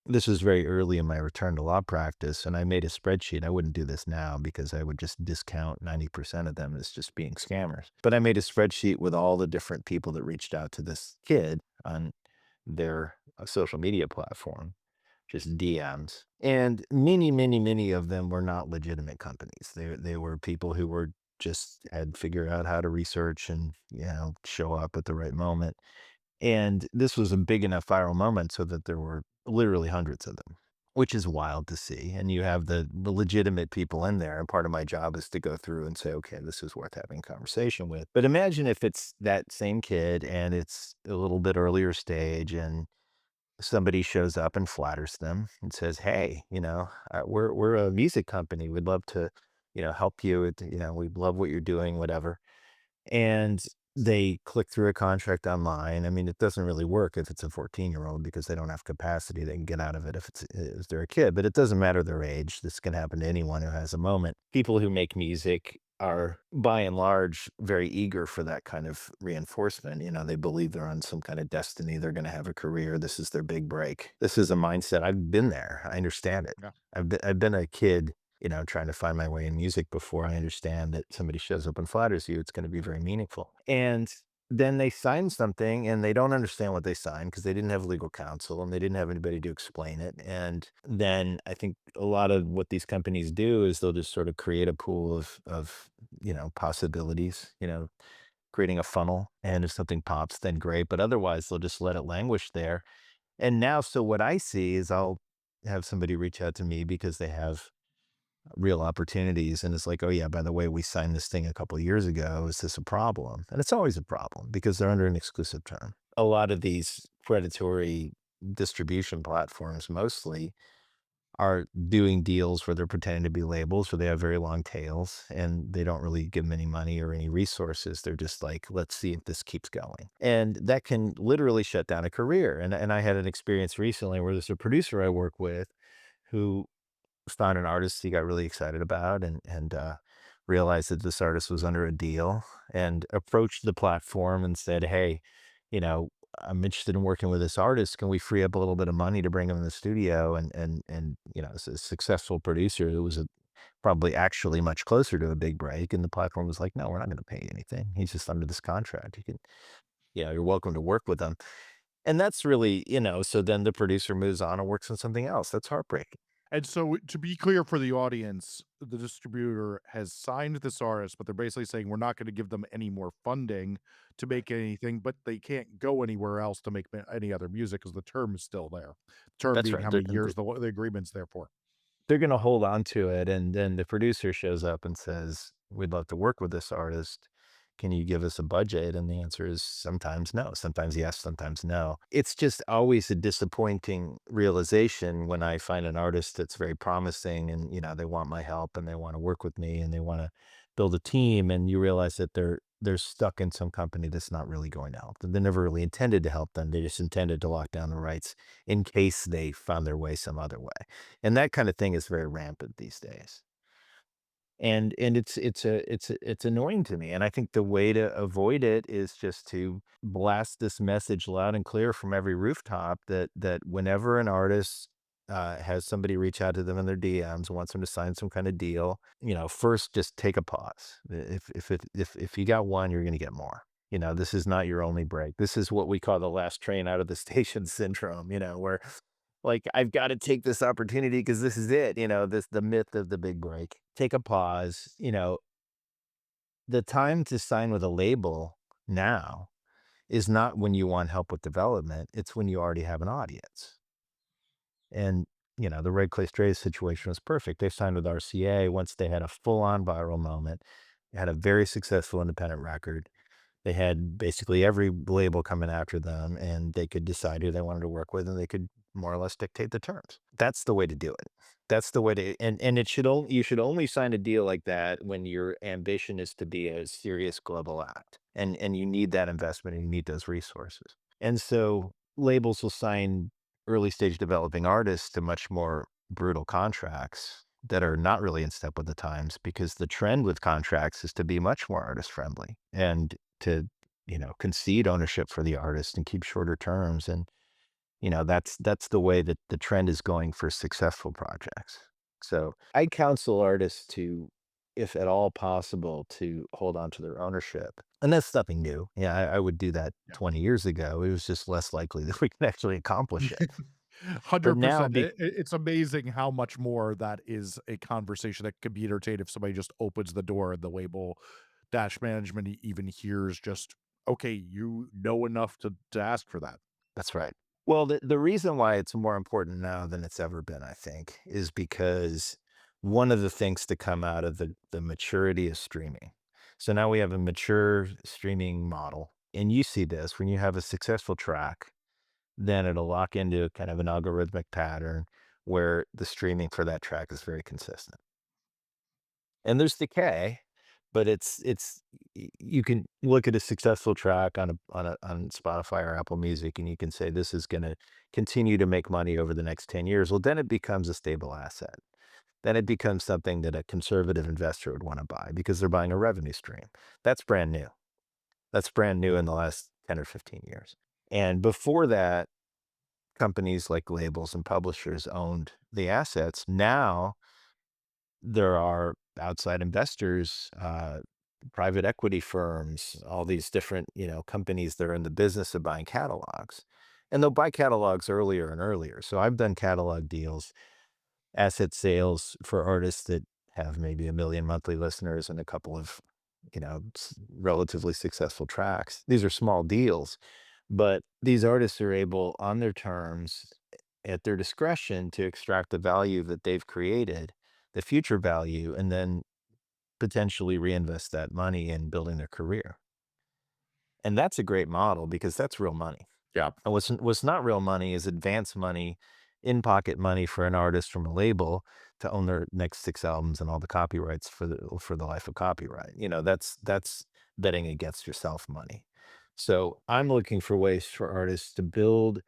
this was very early in my return to law practice, and I made a spreadsheet. I wouldn't do this now because I would just discount 90% of them as just being scammers. But I made a spreadsheet with all the different people that reached out to this kid on their social media platform, just DMs. And many, many, many of them were not legitimate companies. They were people who were just had figured out how to research and, show up at the right moment. And this was a big enough viral moment so that there were literally hundreds of them. which is wild to see. And you have the legitimate people in there. And part of my job is to go through and say, okay, this is worth having a conversation with. But imagine if it's that same kid and it's a little bit earlier stage and somebody shows up and flatters them and says, "Hey, we're a music company. We'd love to, help you. We love what you're doing, whatever." And they click through a contract online. I mean, it doesn't really work if it's a 14-year-old because they don't have capacity. They can get out of it if they're a kid, but it doesn't matter their age. This can happen to anyone who has a moment. People who make music are by and large very eager for that kind of reinforcement. They believe they're on some kind of destiny. They're going to have a career. This is their big break. This is a mindset. I've been there. I understand it. Yeah. I've been a kid trying to find my way in music before. I understand that somebody shows up and flatters you, it's going to be very meaningful. And then they sign something and they don't understand what they signed because they didn't have legal counsel and they didn't have anybody to explain it. And then I think a lot of what these companies do is they'll just sort of create a pool of possibilities, creating a funnel. And if something pops, then great. But otherwise, they'll just let it languish there. And now, so what I see is I'll have somebody reach out to me because they have real opportunities. And it's like, oh, yeah, by the way, we signed this thing a couple of years ago. Is this a problem? And it's always a problem because they're under an exclusive term. A lot of these predatory distribution platforms mostly are doing deals where they're pretending to be labels where they have very long tails and they don't really give them any money or any resources. They're just like, let's see if this keeps going. And that can literally shut down a career. And I had an experience recently where there's a producer I work with who found an artist he got really excited about and realized that this artist was under a deal and approached the platform and said, "Hey, you know, I'm interested in working with this artist. Can we free up a little bit of money to bring him in the studio?" And it's a successful producer who was probably actually much closer to a big break. And the platform was like, "No, we're not going to pay you anything. He's just under this contract. You can, you're welcome to work with him." And that's really, so then the producer moves on and works on something else. That's heartbreaking. And so to be clear for the audience, the distributor has signed this artist, but they're basically saying we're not going to give them any more funding to make anything, but they can't go anywhere else to make any other music because the term is still there. Term That's being right. how many years the agreement's there for. They're gonna hold on to it, and then the producer shows up and says, "We'd love to work with this artist. Can you give us a budget?" And the answer is sometimes no, sometimes yes, sometimes no. It's just always a disappointing realization when I find an artist that's very promising and, they want my help and they wanna work with me and they wanna build a team, and you realize that they're stuck in some company that's not really going to help them. They never really intended to help them. They just intended to lock down the rights in case they found their way some other way. And that kind of thing is very rampant these days. And it's annoying to me. And I think the way to avoid it is just to blast this message loud and clear from every rooftop that whenever an artist has somebody reach out to them in their DMs, wants them to sign some kind of deal, first just take a pause. If you got one, you're going to get more. This is not your only break. This is what we call the last train out of the station syndrome, where like, I've gotta take this opportunity because this is it, the myth of the big break. Take a pause, the time to sign with a label now is not when you want help with development, it's when you already have an audience. And, the Red Clay Strays situation was perfect. They signed with RCA once they had a full-on viral moment, they had a very successful independent record. They had basically every label coming after them, and they could decide who they wanted to work with, and they could more or less dictate the terms. That's the way to do it. That's the way to, and you should only sign a deal like that when your ambition is to be a serious global act, and you need that investment and you need those resources. And so labels will sign early stage developing artists to much more brutal contracts that are not really in step with the times because the trend with contracts is to be much more artist friendly and to, concede ownership for the artist and keep shorter terms. And, that's the way that the trend is going for successful projects. So I counsel artists to, if at all possible, to hold on to their ownership. And that's nothing new. Yeah, I would do that Yeah. 20 years ago. It was just less likely that we can actually accomplish it. But now, 100%. It's amazing how much more that is a conversation that could be entertained if somebody just opens the door and the label dash management even hears just, okay, you know enough to ask for that. that's right. Well, the reason why it's more important now than it's ever been, I think, is because one of the things to come out of the maturity of streaming. So now we have a mature streaming model. And you see this when you have a successful track, then it'll lock into kind of an algorithmic pattern where the streaming for that track is very consistent. And there's decay, but you can look at a successful track on Spotify or Apple Music, and you can say this is going to continue to make money over the next 10 years. Well, then it becomes a stable asset. Then it becomes something that a conservative investor would want to buy because they're buying a revenue stream. That's brand new. That's brand new in the last 10 or 15 years. And before that, companies like labels and publishers owned the assets. Now there are outside investors, private equity firms, all these different, companies that are in the business of buying catalogs. And they'll buy catalogs earlier and earlier. So I've done catalog deals, asset sales for artists that have maybe 1 million monthly listeners and a couple of, relatively successful tracks. These are small deals, but these artists are able, on their terms, at their discretion, to extract the value that they've created, the future value, and then potentially reinvest that money in building their career. And that's a great model because that's real money. Yeah. And what's not real money is advance money, in pocket money for an artist from a label to own their next 6 albums and all the copyrights for the life of copyright. That's betting against yourself money. So I'm looking for ways for artists to build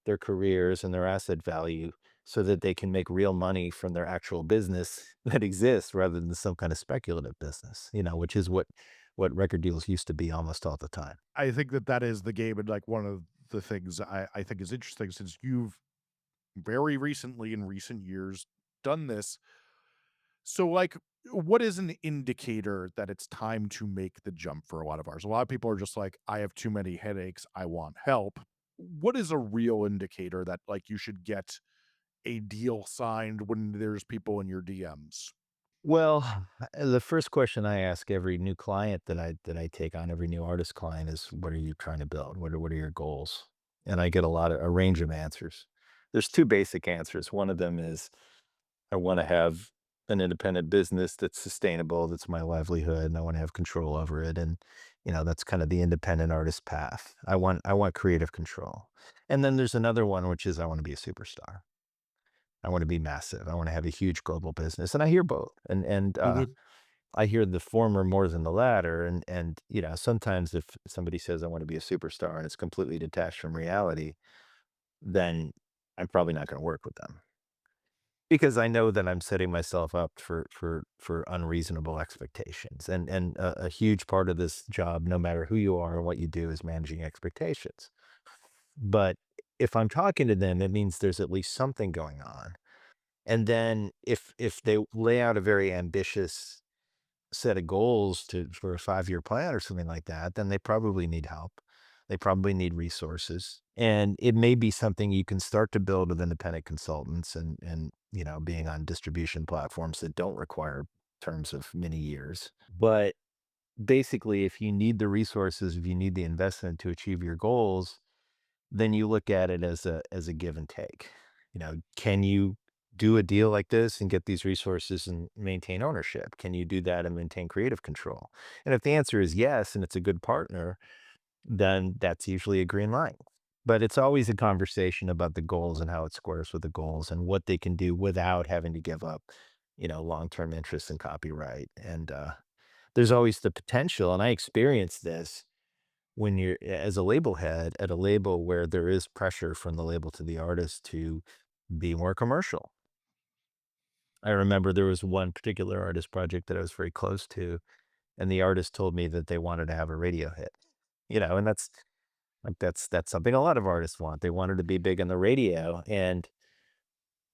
their careers and their asset value so that they can make real money from their actual business that exists rather than some kind of speculative business, which is what record deals used to be almost all the time. I think that is the game. And like one of the things I think is interesting, since you've very recently in recent years done this. So like, what is an indicator that it's time to make the jump for a lot of ours? A lot of people are just like, I have too many headaches, I want help. What is a real indicator that like you should get a deal signed when there's people in your DMs? Well, the first question I ask every new client that I take on, every new artist client, is what are you trying to build? What are your goals? And I get a range of answers. There's two basic answers. One of them is I want to have an independent business that's sustainable, that's my livelihood, and I want to have control over it. And that's kind of the independent artist path. I want creative control. And then there's another one, which is I want to be a superstar. I want to be massive. I want to have a huge global business. And I hear both. And Mhm. I hear the former more than the latter. And sometimes if somebody says I want to be a superstar and it's completely detached from reality, then I'm probably not going to work with them because I know that I'm setting myself up for unreasonable expectations. And a huge part of this job, no matter who you are and what you do, is managing expectations. But if I'm talking to them, it means there's at least something going on. And then if they lay out a very ambitious set of goals for a 5-year plan or something like that, then they probably need help. They probably need resources. And it may be something you can start to build with independent consultants and being on distribution platforms that don't require terms of many years. But basically, if you need the resources, if you need the investment to achieve your goals, then you look at it as a give and take. Can you do a deal like this and get these resources and maintain ownership? Can you do that and maintain creative control? And if the answer is yes, and it's a good partner, then that's usually a green light. But it's always a conversation about the goals and how it squares with the goals and what they can do without having to give up, long-term interest in copyright. And there's always the potential, and I experienced this when you're as a label head at a label where there is pressure from the label to the artist to be more commercial. I remember there was one particular artist project that I was very close to, and the artist told me that they wanted to have a radio hit. And that's something a lot of artists want. They wanted to be big on the radio. And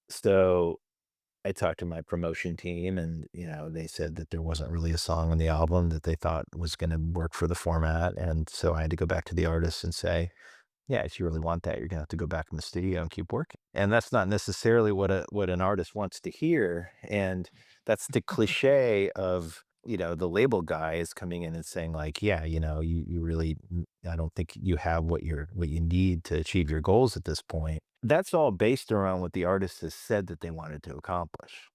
so I talked to my promotion team and, they said that there wasn't really a song on the album that they thought was going to work for the format. And so I had to go back to the artist and say, yeah, if you really want that, you're gonna have to go back in the studio and keep working. And that's not necessarily what an artist wants to hear. And that's the cliche of the label guy is coming in and saying like, yeah, you really, I don't think you have what you need to achieve your goals at this point. That's all based around what the artist has said that they wanted to accomplish.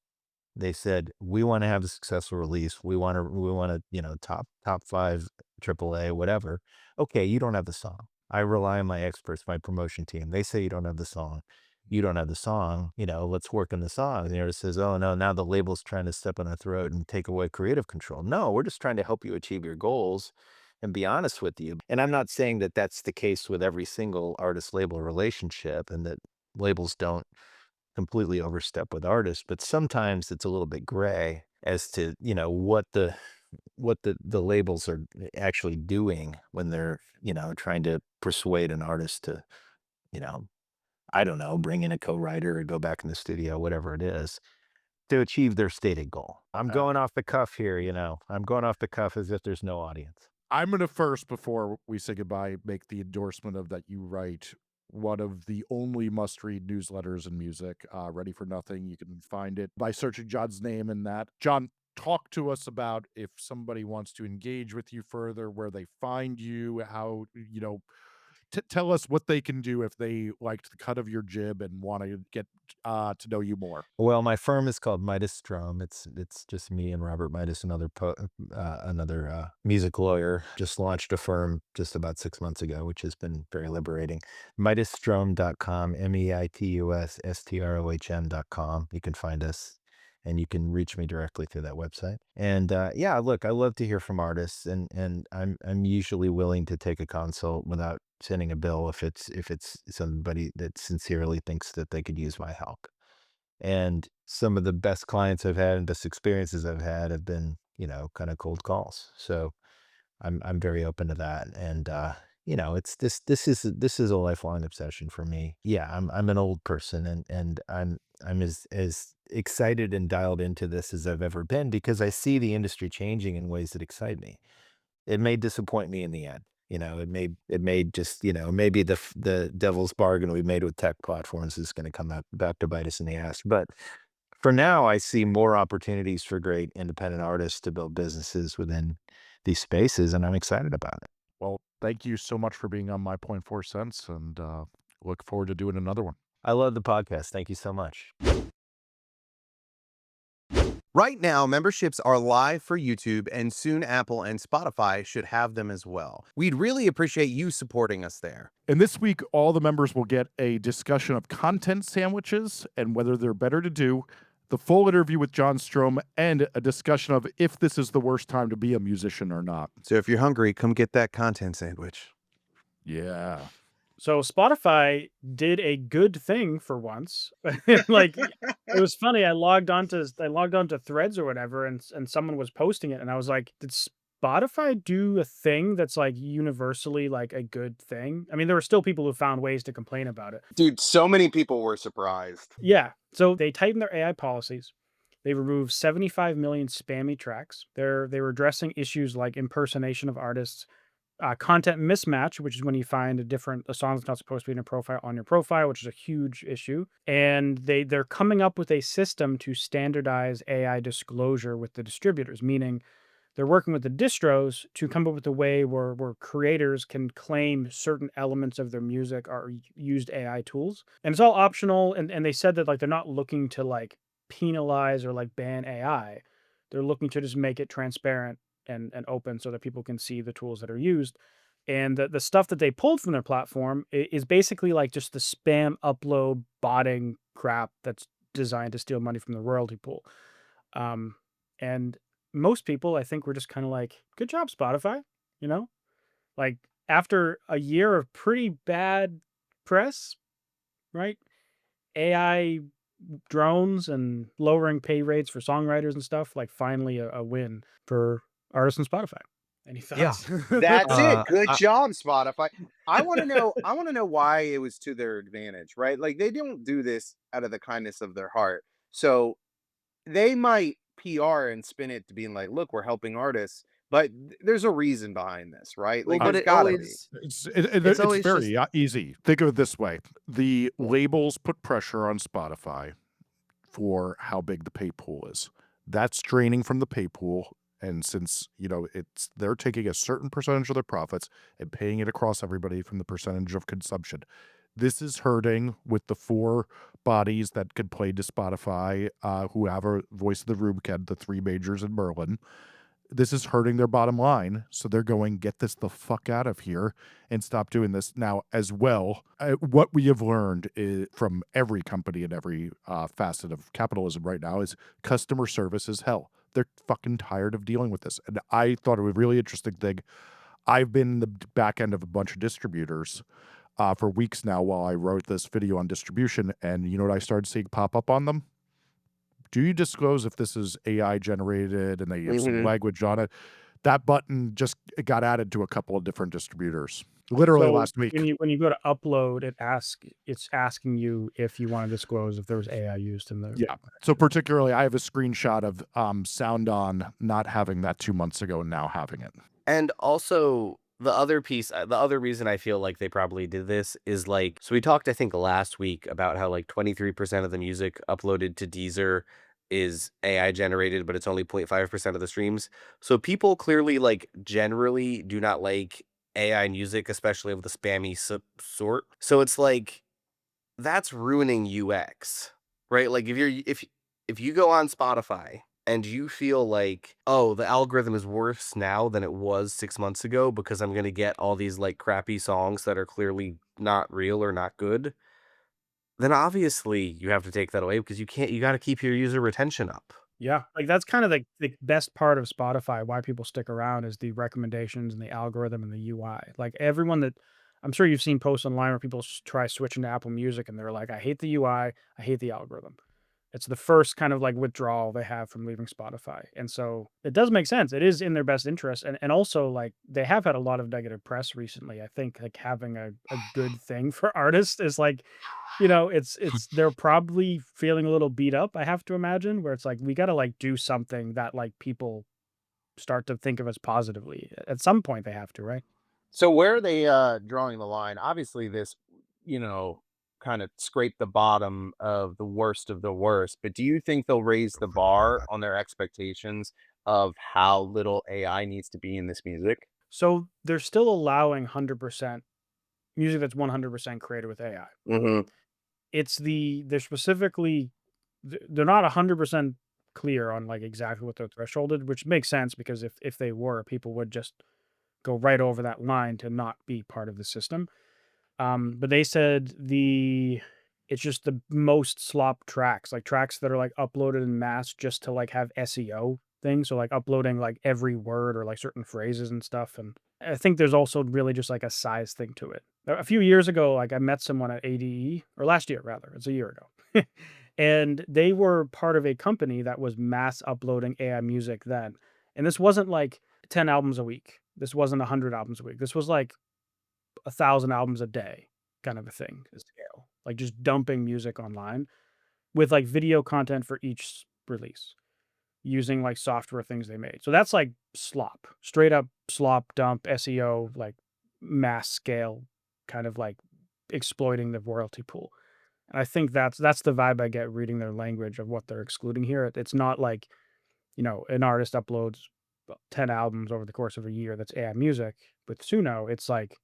They said, we want to have a successful release. We want to, top five, AAA, whatever. Okay, you don't have the song. I rely on my experts, my promotion team. They say you don't have the song. You don't have the song, let's work on the song. And the artist says, oh no, now the label's trying to step on our throat and take away creative control. No, we're just trying to help you achieve your goals and be honest with you. And I'm not saying that that's the case with every single artist label relationship and that labels don't completely overstep with artists, but sometimes it's a little bit gray as to, what the labels are actually doing when they're, trying to persuade an artist to, you know, I don't know, bring in a co-writer or go back in the studio, whatever it is, to achieve their stated goal. I'm going off the cuff here, I'm going off the cuff as if there's no audience. I'm going to first, before we say goodbye, make the endorsement of that you write one of the only must-read newsletters in music, Ready for Nothing. You can find it by searching John's name in that. John, talk to us about if somebody wants to engage with you further, where they find you, how, tell us what they can do if they liked the cut of your jib and want to get to know you more. Well, my firm is called Midas Strohm. It's just me and Robert Midas, another music lawyer. Just launched a firm just about 6 months ago, which has been very liberating. MidasStrohm.com, MeitusStrohm.com. You can find us, and you can reach me directly through that website. And yeah, look, I love to hear from artists, and I'm usually willing to take a consult without sending a bill if it's somebody that sincerely thinks that they could use my help. And some of the best clients I've had and best experiences I've had have been, kind of cold calls. So I'm very open to that. And it's this is a lifelong obsession for me. Yeah, I'm an old person, and I'm as excited and dialed into this as I've ever been because I see the industry changing in ways that excite me. It may disappoint me in the end. It may just, maybe the devil's bargain we made with tech platforms is going to come out back to bite us in the ass. But for now, I see more opportunities for great independent artists to build businesses within these spaces, and I'm excited about it. Well, thank you so much for being on My Point 4 Cents, and look forward to doing another one. I love the podcast. Thank you so much. Right now, memberships are live for YouTube, and soon Apple and Spotify should have them as well. We'd really appreciate you supporting us there. And this week, all the members will get a discussion of content sandwiches and whether they're better to do, the full interview with John Strohm, and a discussion of if this is the worst time to be a musician or not. So if you're hungry, come get that content sandwich. Yeah. So Spotify did a good thing for once. Like it was funny. I logged on to Threads or whatever, and someone was posting it, and I was like, did Spotify do a thing that's like universally like a good thing? I mean, there were still people who found ways to complain about it. Dude, so many people were surprised. Yeah. So they tightened their AI policies. They removed 75 million spammy tracks. They were addressing issues like impersonation of artists, content mismatch, which is when you find a song that's not supposed to be in a profile on your profile, which is a huge issue. And they're coming up with a system to standardize AI disclosure with the distributors, meaning they're working with the distros to come up with a way where creators can claim certain elements of their music are used AI tools. And it's all optional. And they said that like they're not looking to like penalize or like ban AI. They're looking to just make it transparent and open so that people can see the tools that are used. And the stuff that they pulled from their platform is basically like just the spam upload botting crap that's designed to steal money from the royalty pool. And most people, I think, were just kind of like, good job, Spotify. You know, like after a year of pretty bad press, right? AI drones and lowering pay rates for songwriters and stuff, like finally a win for artists on Spotify. Any thoughts? That's it. Good I- job, Spotify. I want to know why it was to their advantage, right? Like they don't do this out of the kindness of their heart. So they might PR and spin it to being like, look, we're helping artists, but there's a reason behind this, right? well, Like but there's it gotta be. always It's always very easy. Think of it this way. The labels put pressure on Spotify for how big the pay pool is. That's draining from the pay pool, And since, they're taking a certain percentage of their profits and paying it across everybody from the percentage of consumption. This is hurting with the four bodies that could play to Spotify, who have a voice of the room, the three majors in Merlin. This is hurting their bottom line. So they're going, get this the fuck out of here and stop doing this. Now, as well, what we have learned from every company and every facet of capitalism right now is customer service is hell. They're fucking tired of dealing with this. And I thought it was a really interesting thing. I've been in the back end of a bunch of distributors for weeks now while I wrote this video on distribution. And you know what I started seeing pop up on them? Do you disclose if this is AI generated and they have some language on it? That button just got added to a couple of different distributors literally So last week. when you go to upload, it's asking you if you want to disclose if there was AI used in the. Yeah. So particularly, I have a screenshot of Sound On not having that 2 months ago and now having it. And also the other piece, the other reason I feel like they probably did this is like, so we talked, I think last week about how like 23% of the music uploaded to Deezer is AI generated, but it's only 0.5% of the streams. So people clearly like generally do not like AI music, especially of the spammy sort. So it's like, that's ruining UX, right? Like if you go on Spotify and you feel like, oh, the algorithm is worse now than it was 6 months ago because I'm going to get all these like crappy songs that are clearly not real or not good, then obviously you have to take that away because you got to keep your user retention up. Yeah, like that's kind of the best part of Spotify. Why people stick around is the recommendations and the algorithm and the UI. Like everyone that I'm sure you've seen posts online where people try switching to Apple Music and they're like, I hate the UI, I hate the algorithm. It's the first kind of like withdrawal they have from leaving Spotify. And so it does make sense. It is in their best interest. And also like they have had a lot of negative press recently. I think like having a good thing for artists is like, it's they're probably feeling a little beat up, I have to imagine, where it's like we gotta like do something that like people start to think of us positively. At some point they have to, right? So where are they drawing the line? Obviously, this, you know, kind of scrape the bottom of the worst. But do you think they'll raise the bar on their expectations of how little AI needs to be in this music? So they're still allowing 100% music that's 100% created with AI. Mm-hmm. They're specifically they're not 100% clear on like exactly what their threshold is, which makes sense because if they were, people would just go right over that line to not be part of the system. But they said it's just the most slop tracks, like tracks that are like uploaded in mass just to like have SEO things. So like uploading like every word or like certain phrases and stuff. And I think there's also really just like a size thing to it. A few years ago, like I met someone at ADE, or last year rather, it's a year ago. And they were part of a company that was mass uploading AI music then. And this wasn't like 10 albums a week. This wasn't 100 albums a week. This was like 1,000 albums a day kind of a thing to scale, like just dumping music online with like video content for each release using like software things they made. So that's like slop, straight up slop dump SEO, like mass scale kind of like exploiting the royalty pool. And I think that's the vibe I get reading their language of what they're excluding here. It's not like, an artist uploads 10 albums over the course of a year that's AI music. With Suno, it's like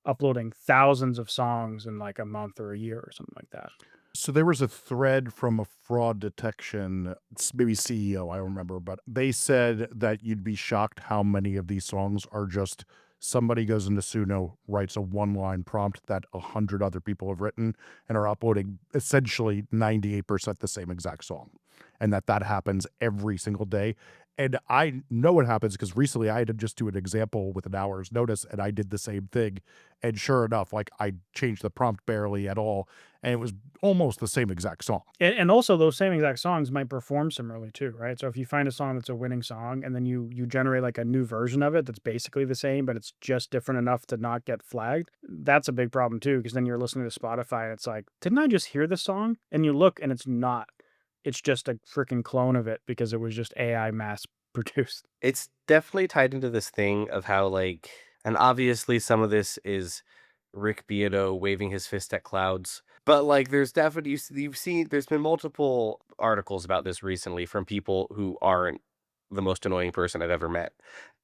uploading thousands of songs in like a month or a year or something like that. So there was a thread from a fraud detection, maybe CEO, I don't remember, but they said that you'd be shocked how many of these songs are just somebody goes into Suno, writes a one-line prompt that 100 other people have written and are uploading essentially 98% the same exact song. And that happens every single day. And I know what happens because recently I had to just do an example with an hour's notice and I did the same thing. And sure enough, like I changed the prompt barely at all. And it was almost the same exact song. And also those same exact songs might perform similarly too, right? So if you find a song that's a winning song and then you generate like a new version of it that's basically the same, but it's just different enough to not get flagged, that's a big problem too, because then you're listening to Spotify and it's like, didn't I just hear this song? And you look and it's not. It's just a freaking clone of it because it was just AI mass produced. It's definitely tied into this thing of how like, and obviously some of this is Rick Beato waving his fist at clouds. But like, there's definitely you've seen there's been multiple articles about this recently from people who aren't the most annoying person I've ever met.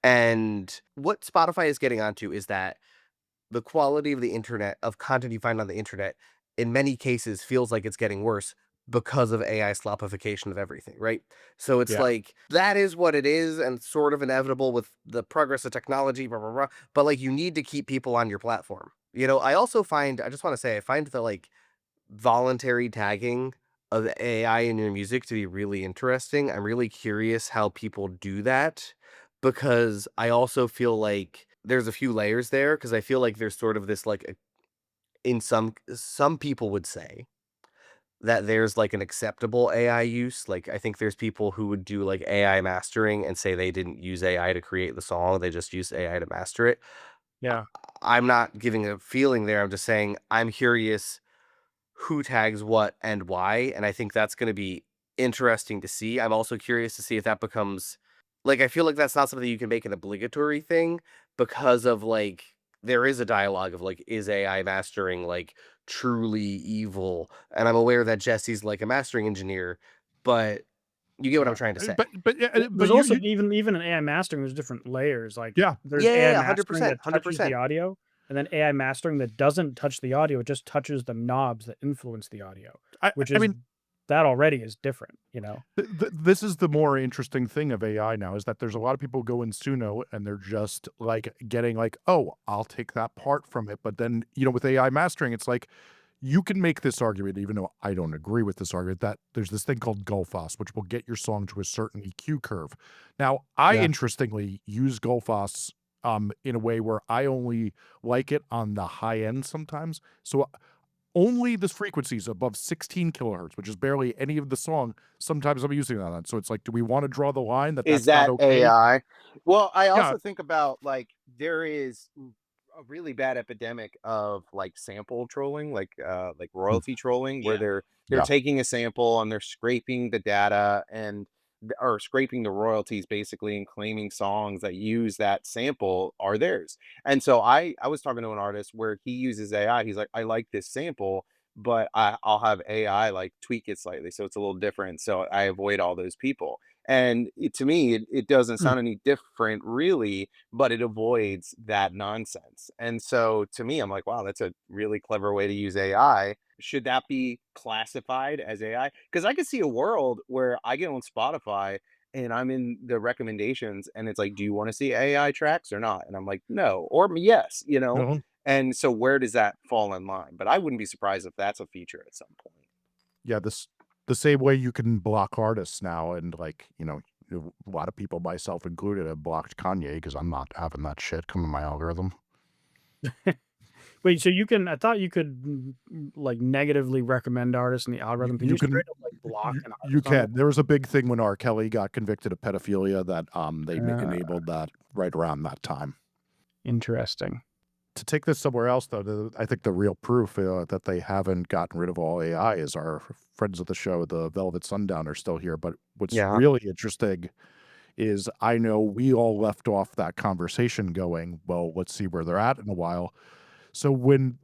And what Spotify is getting onto is that the quality of the internet, of content you find on the internet, in many cases feels like it's getting worse because of AI slopification of everything, right? So it's Yeah. like that is what it is and sort of inevitable with the progress of technology, blah, blah, blah. But like you need to keep people on your platform. I also find, I just want to say, I find the like voluntary tagging of AI in your music to be really interesting. I'm really curious how people do that because I also feel like there's a few layers there because I feel like there's sort of this like in some people would say that there's like an acceptable AI use. Like I think there's people who would do like AI mastering and say they didn't use AI to create the song, they just used AI to master it. I- Yeah. I'm not giving a feeling there. I'm just saying I'm curious who tags what and why, and I think that's gonna be interesting to see. I'm also curious to see if that becomes like, I feel like that's not something you can make an obligatory thing because of, like there is a dialogue of, like, is AI mastering, like, truly evil? And I'm aware that Jesse's, like, a mastering engineer, but you get what I'm Yeah. trying to say. Well, but there's also you even in AI mastering, there's different layers. Like yeah. there's Yeah, yeah, AI yeah, mastering 100%, that touches the 100%. audio, and then AI mastering that doesn't touch the audio. It just touches the knobs that influence the audio, which I is mean, that already is different. this is the more interesting thing of AI now is that there's a lot of people go in Suno and they're just like getting like, oh, I'll take that part from it. But then, with AI mastering, it's like you can make this argument, even though I don't agree with this argument, that there's this thing called Gullfoss, which will get your song to a certain EQ curve. Now, I Yeah. interestingly use Gullfoss in a way where I only like it on the high end sometimes. So only the frequencies above 16 kilohertz, which is barely any of the song, sometimes I'm using that on. So it's like, do we want to draw the line that Is that's not that okay? AI? Well, I Yeah. also think about like there is a really bad epidemic of like sample trolling, like Mm. royalty trolling, where Yeah. they're Yeah. taking a sample and they're scraping the data or scraping the royalties basically and claiming songs that use that sample are theirs. And so I was talking to an artist where he uses AI. He's like, I like this sample, but I'll have AI like tweak it slightly so it's a little different. So I avoid all those people. And to me, it doesn't Hmm. sound any different really, but it avoids that nonsense. And so to me, I'm like, wow, that's a really clever way to use AI. Should that be classified as AI? Because I could see a world where I get on Spotify and I'm in the recommendations and it's like, do you want to see AI tracks or not? And I'm like, no, or yes. Mhm. And so where does that fall in line? But I wouldn't be surprised if that's a feature at some point. Yeah. The same way you can block artists now. And like, a lot of people, myself included, have blocked Kanye because I'm not having that shit come in my algorithm. Wait, so you can? I thought you could like negatively recommend artists in the You, algorithm. Can you you can straight up like block an you artist on there? can. There was a big thing when R. Kelly got convicted of pedophilia that they Uh, enabled that right around that time. Interesting. To take this somewhere else, though, I think the real proof that they haven't gotten rid of all AI is our friends of the show, the Velvet Sundown, are still here. But what's Yeah. really interesting is I know we all left off that conversation going, well, let's see where they're at in a while. So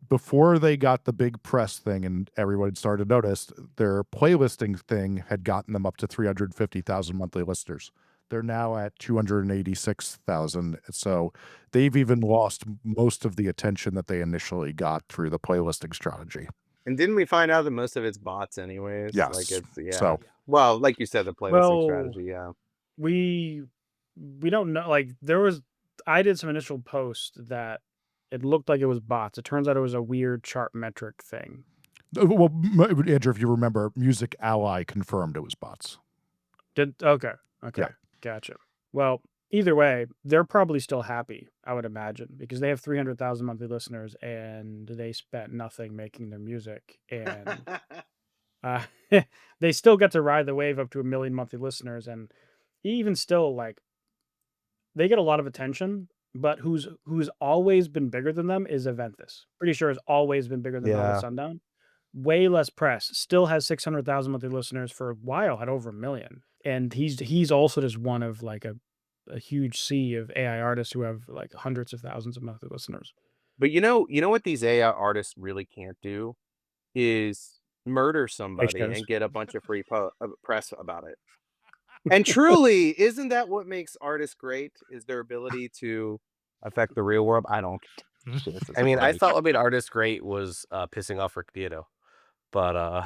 before they got the big press thing and everyone started to notice, their playlisting thing had gotten them up to 350,000 monthly listeners. They're now at 286,000. So they've even lost most of the attention that they initially got through the playlisting strategy. And didn't we find out that most of it's bots anyways? Like Yes. it's yeah. So Well, like you said, the playlisting Well, strategy, yeah. we we don't know. Like there was, I did some initial posts that it looked like it was bots. It turns out it was a weird chart metric thing. well, Andrew, if you remember, Music Ally confirmed it was bots. Okay, Yeah. gotcha. Well, either way, they're probably still happy, I would imagine, because they have 300,000 monthly listeners and they spent nothing making their music, and uh, they still get to ride the wave up to 1 million monthly listeners, and even still, like they get a lot of attention. But who's always been bigger than them is Aventus. Pretty sure has always been bigger than Velvet Yeah. Sundown. Way less press. Still has 600,000 monthly listeners. For a while had over 1 million. And he's also just one of like a huge sea of AI artists who have like hundreds of thousands of monthly listeners. But you know what these AI artists really can't do is murder Make somebody shows. and get a bunch of free press about it. And truly, isn't that what makes artists great? Is their ability to affect the real world? I don't care. This is I mean, I great. thought what made artists great was pissing off Rick Beato, but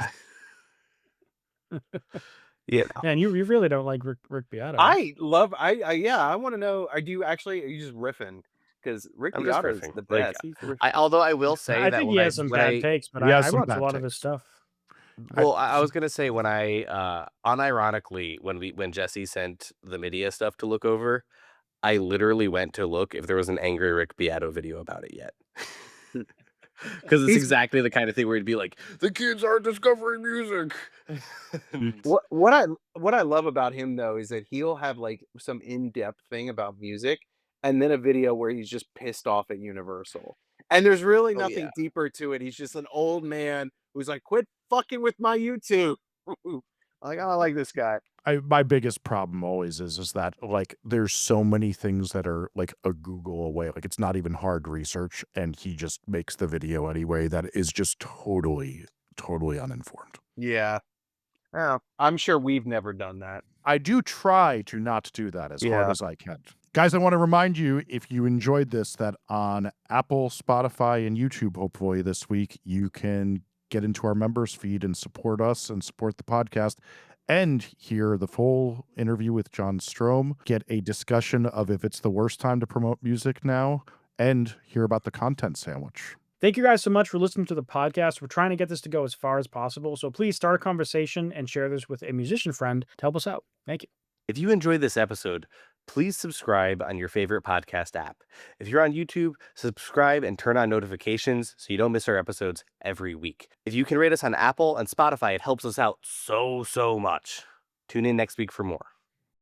yeah, Man, you really don't like Rick Beato. I want to know, are you just riffing? Because Rick I'm just Beato is riffing. the Like, best. He's the although I will say I that think he has some bad takes, but He has I some watch a bad lot of his takes. stuff. I was gonna say when I unironically when Jesse sent the media stuff to look over, I literally went to look if there was an angry Rick Beato video about it yet. Because it's He's exactly the kind of thing where he'd be like, the kids aren't discovering music. And- what I love about him though is that he'll have like some in-depth thing about music and then a video where he's just pissed off at Universal. And there's really oh yeah. nothing deeper to it. He's just an old man who's like, quit fucking with my YouTube. Like, I like this guy. My biggest problem always is that like there's so many things that are like a Google away. Like it's not even hard research, and he just makes the video anyway. That is just totally uninformed. Yeah. Yeah. I'm sure we've never done that. I do try to not do that as hard Yeah. as I can. Guys, I want to remind you, if you enjoyed this, that on Apple, Spotify, and YouTube, hopefully this week, you can get into our members feed and support us and support the podcast and hear the full interview with John Strohm, get a discussion of if it's the worst time to promote music now, and hear about the content sandwich. Thank you guys so much for listening to the podcast. We're trying to get this to go as far as possible, so please start a conversation and share this with a musician friend to help us out. Thank you. If you enjoyed this episode, please subscribe on your favorite podcast app. If you're on YouTube, subscribe and turn on notifications so you don't miss our episodes every week. If you can rate us on Apple and Spotify, it helps us out so much. Tune in next week for more.